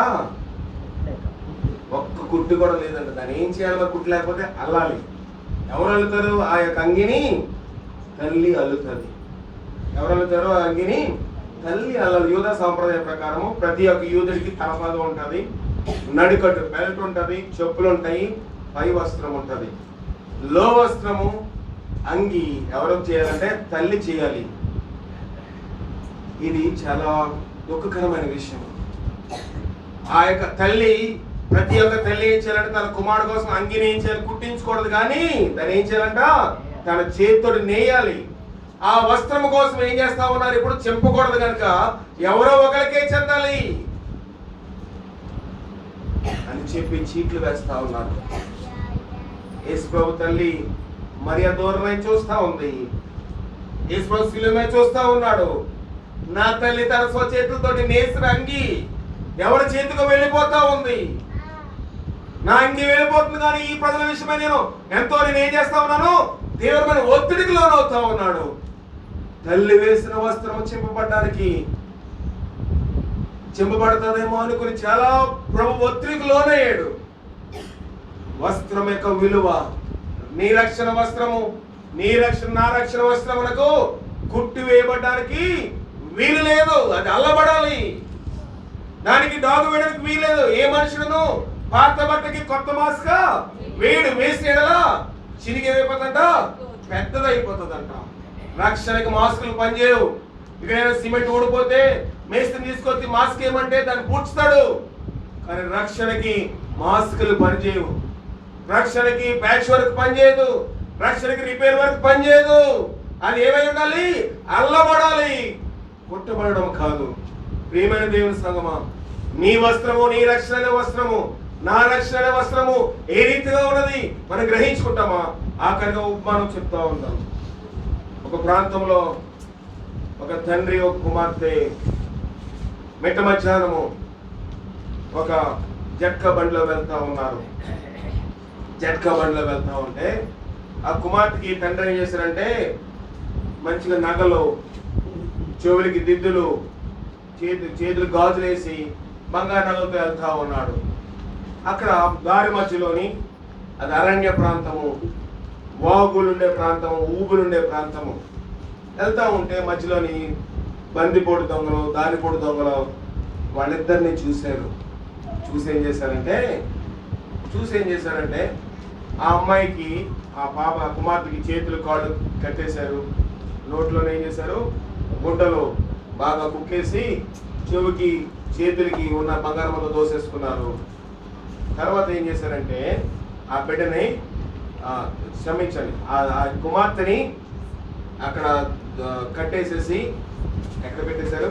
ఒక్క కుట్టు కూడా లేదంట. దాన్ని ఏం చేయాలి, మరి కుట్టు లేకపోతే అల్లాలి. ఎవరు అల్లుతారు? ఆ యొక్క అంగిని తల్లి అల్లుతుంది. ఎవరు అల్లుతారు? ఆ అంగిని తల్లి అల్లాలి. యూదా సాంప్రదాయ ప్రకారము ప్రతి ఒక్క యూదుడికి తలపాదు ఉంటుంది, నడికట్టు బెల్ట్ ఉంటుంది, చెప్పులు ఉంటాయి, పై వస్త్రం ఉంటుంది. లో వస్త్రము అంగి ఎవరు చేయాలంటే తల్లి చేయాలి. ఇది చాలా దుఃఖకరమైన విషయం. ఆ యొక్క తల్లి, ప్రతి ఒక్క తల్లి ఏం చేయాలంటే తన కుమారుడు కోసం అంగిని ఏం చేయాలి, కుట్టించకూడదు, కానీ దాన్ని ఏం చేయాలంట తన చేతితో నేయాలి. ఆ వస్త్రం కోసం ఏం చేస్తా ఉన్నారు, ఇప్పుడు చింపకూడదు కనుక ఎవరో ఒకరికే చెందాలి అని చెప్పి చీట్లు వేస్తా ఉన్నారు. యేసు ప్రభు తల్లి మరియ దూరమై చూస్తా ఉంది. యేసు ప్రభు శిలువమై చూస్తా ఉన్నాడు. నా తల్లి తన స్వచేతులతోటి నేసిన అంగి ఎవరి చేతికి వెళ్ళిపోతా ఉంది. నా అంగి వెళ్ళిపోతుంది, కానీ ఈ ప్రజల విషయమై నేను ఏం చేస్తా ఉన్నాను, తీవ్రమైన ఒత్తిడికి లోనవుతా ఉన్నాడు. తల్లి వేసిన వస్త్రము చింపబడుతుందేమో అనుకుని చాలా ప్రభు ఒత్తిడికి లోనయ్యాడు. వస్త్రం యొక్క విలువ నీ రక్షణ వస్త్రము, నీ రక్షణ, నా రక్షణ వస్త్రమునకు కుట్టి వేయబడ్డానికి వీలు లేదు. అది అల్లబడాలి. దానికి డాగు వేయడానికి వీలేదు. ఏ మనుషుడును పాత బట్టకి కొత్త మాస్క వేడు వేసిన ఎడలా చినిగైపోతుందంట, పెద్దదైపోతుందంట. రక్షణకి మాస్కులు పనిచేయవు. ఇక సిమెంట్ ఊడిపోతే మేస్త్రిని తీసుకొచ్చి మాస్క్ ఏమంటే దాన్ని పూడ్చుతాడు. కానీ రక్షణకి మాస్కులు పనిచేయవు. రక్షణకి ప్యాచ్ వర్క్ పనిచేయదు. రక్షణకి రిపేర్ వర్క్ పనిచేయదు. అది ఏమై ఉండాలి? అల్లబడాలి, కుట్టబడడం కాదు. ప్రియమైన దేవుని సంగమా, నీ వస్త్రము, నీ రక్షణ వస్త్రము, నా రక్షణ వస్త్రము ఏ రీతిగా ఉన్నది మనం గ్రహించుకుంటామా? ఆఖరిగా ఉపమానం చెప్తా ఉంటాం. ఒక ప్రాంతంలో ఒక తండ్రి, ఒక కుమార్తె మిట్ట మధ్యాహ్నము ఒక జట్కా బండిలో వెళ్తా ఉన్నారు. జట్కా బండిలో వెళ్తా ఉంటే ఆ కుమార్తెకి తండ్రి ఏం చేశారంటే మంచిగా నగలు, చెవులకి దిద్దులు, చేతులు గాజులు వేసి బంగారు నగలతో వెళ్తా ఉన్నాడు. అక్కడ దారి మధ్యలోని, అది అరణ్య ప్రాంతము, వాగులుండే ప్రాంతము, ఊగులుండే ప్రాంతము, వెళ్తా ఉంటే మధ్యలోని బందిపోటు దొంగలు, దారిపోటు దొంగలు వాళ్ళిద్దరిని చూశారు. చూసి ఏం చేశారంటే ఆ అమ్మాయికి, ఆ కుమార్తెకి చేతులు కాళ్ళు కట్టేశారు. నోట్లోనే ఏం చేశారు? గుడ్డలు బాగా కుక్కేసి చెవికి, చేతులకి ఉన్న బంగారం అంతా దోసేసుకున్నారు. తర్వాత ఏం చేశారంటే ఆ బిడ్డని, క్షమించండి, ఆ కుమార్తెని అక్కడ కట్టేసేసి ఎక్కడ పెట్టేశారు?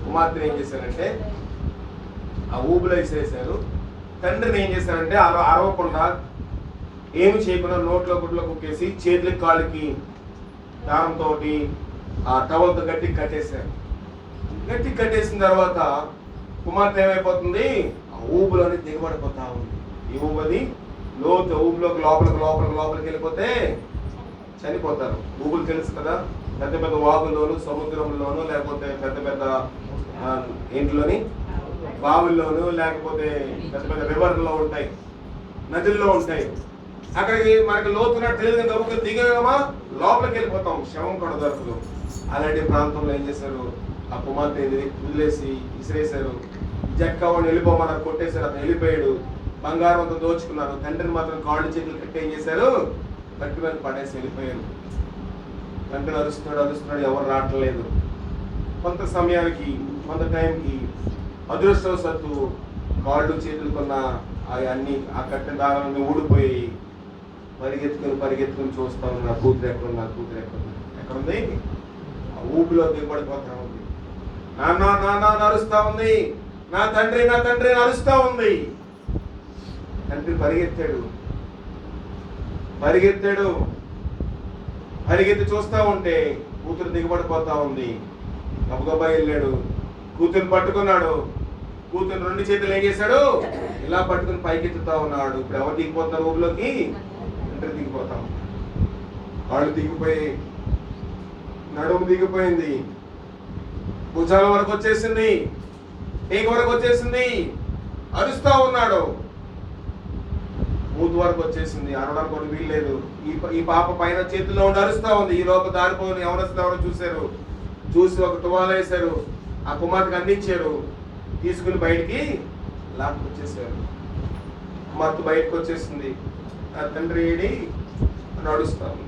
కుమార్తెని ఏం చేశారంటే ఆ ఊబులో వేసేసారు. తండ్రిని ఏం చేశారంటే అరవకుండా, ఏమి చేయకుండా నోట్లో గుడ్లో కుక్కేసి చేతులకి కాళ్ళకి దారంతో ఆ టవల్తో గట్టి కట్టేశారు. గట్టి కట్టేసిన తర్వాత కుమార్తె ఏమైపోతుంది? ఆ ఊబులోని దిగబడిపోతా ఉంది. ఈ ఊబది లోతు, ఊబులోకి లోపలికి వెళ్ళిపోతే చనిపోతారు. ఊబులు తెలుసు కదా, పెద్ద పెద్ద వాగుల్లోను, సముద్రంలోను, లేకపోతే పెద్ద పెద్ద ఇంట్లోని బావుల్లోను, లేకపోతే పెద్ద పెద్ద రివర్లో ఉంటాయి, నదుల్లో ఉంటాయి. అక్కడికి మనకి లోతున్నట్టు తెలియదు, గబుకు దిగమా లోపలికి వెళ్ళిపోతాం, శవం కూడా దొరకదు. అలాంటి ప్రాంతంలో ఏం చేశారు? ఆ కుమార్తె వదిలేసి విసిరేశారు. జక్కవాడిని వెళ్ళిపోమన్నారు, కొట్టేశారు. అతను వెళ్ళిపోయాడు. బంగారం అంతా దోచుకున్నారు. తండ్రిని మాత్రం కాళ్ళు చేతులు కట్టి ఏం చేశారు? కట్టి మీద పడేసి వెళ్ళిపోయారు. తండ్రి అరుస్తున్నాడు, ఎవరు రావట్లేదు. కొంత సమయానికి, కొంత టైంకి అదృష్టవశాత్తు కాళ్ళు చేతులు కొన్న అన్ని ఆ కట్టిన దారాలన్నీ ఊడిపోయి పరిగెత్తుకుని చూస్తా ఉన్నా, కూతురు ఎక్కడుంది? ఆ ఊపిలో దిగబడిపోతా ఉంది. నాన్న అరుస్తా ఉంది, నా తండ్రి అరుస్తా ఉంది. తండ్రి పరిగెత్తి చూస్తా ఉంటే కూతురు దిగబడిపోతా ఉంది. గబగబా వెళ్ళాడు, కూతురు పట్టుకున్నాడు. కూతురు రెండు చేతులు ఏం చేశాడు? ఇలా పట్టుకుని పైకెత్తుతా ఉన్నాడు. ఇప్పుడు ఎవరు దిగిపోతారు? ఊళ్ళోకి తండ్రి దిగిపోతాం. వాళ్ళు దిగిపోయి, నడుము దిగిపోయింది, భుజాల వరకు వచ్చేసింది, టేక వరకు వచ్చేసింది. అరుస్తా ఉన్నాడు, మూతి వరకు వచ్చేసింది. అరవడానికి కూడా వీల్లేదు. ఈ పాప పైన చేతుల్లో ఉండి అరుస్తా ఉంది. ఈ లోపల దారిపోని ఎవరు చూశారు. చూసి ఒక తువాలు వేశారు, ఆ కుమార్తెకి అందించారు. తీసుకుని బయటికి లాక్కొచ్చేసారు. కుమార్తె బయటకు వచ్చేసింది. నా తండ్రి ఏడి అని అడుస్తా ఉంది.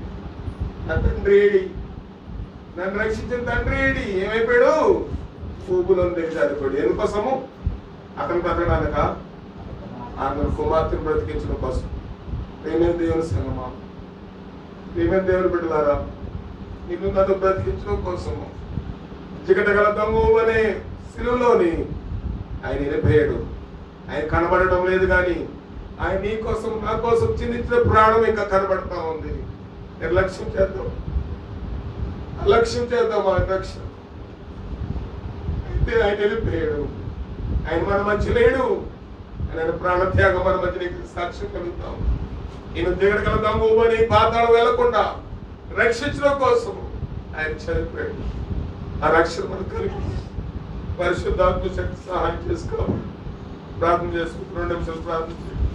నా తండ్రి ఏడి, నన్ను రక్షించిన తండ్రి ఏడి? ఏమైపోయాడు? ఊబులో దిగజారిపోయాడు. ఎందుకోసము? అతను బ్రతకడానిక? ఆమె కుమార్తెను బ్రతికించడం కోసం. ప్రేమైన దేవుని సంగమా, ప్రేమైన దేవుని బిడ్డలారా, నిన్ను నన్ను బ్రతికించడం కోసము చికటగల దొంగ అనే సిలువలోని ఆయన వెళ్ళిపోయాడు. ఆయన కనబడటం లేదు, కానీ ఆయన నీ కోసం, నా కోసం చిందించిన ప్రాణం ఇంకా కనబడతా ఉంది. నిర్లక్ష్యం చేద్దాం ఆయన రక్షణ. అయితే ఆయన వెళ్ళిపోయాడు. ఆయన మన మధ్య లేడు. ఆయన ప్రాణత్యాగం మన మధ్య సాక్ష్యం కలుగుతాం. నేను దిగడగల దొంగ అని పాతాళం వెళ్లకుండా రక్షించడం కోసం ఆయన చనిపోయాడు. ఆ రక్షణ మనకు కలిగి పరిశుద్ధాత్మ శక్తి సహాయం చేసుకోవాలి. ప్రార్థన చేసుకుంటూ 2 నిమిషాలు ప్రార్థన చేయండి.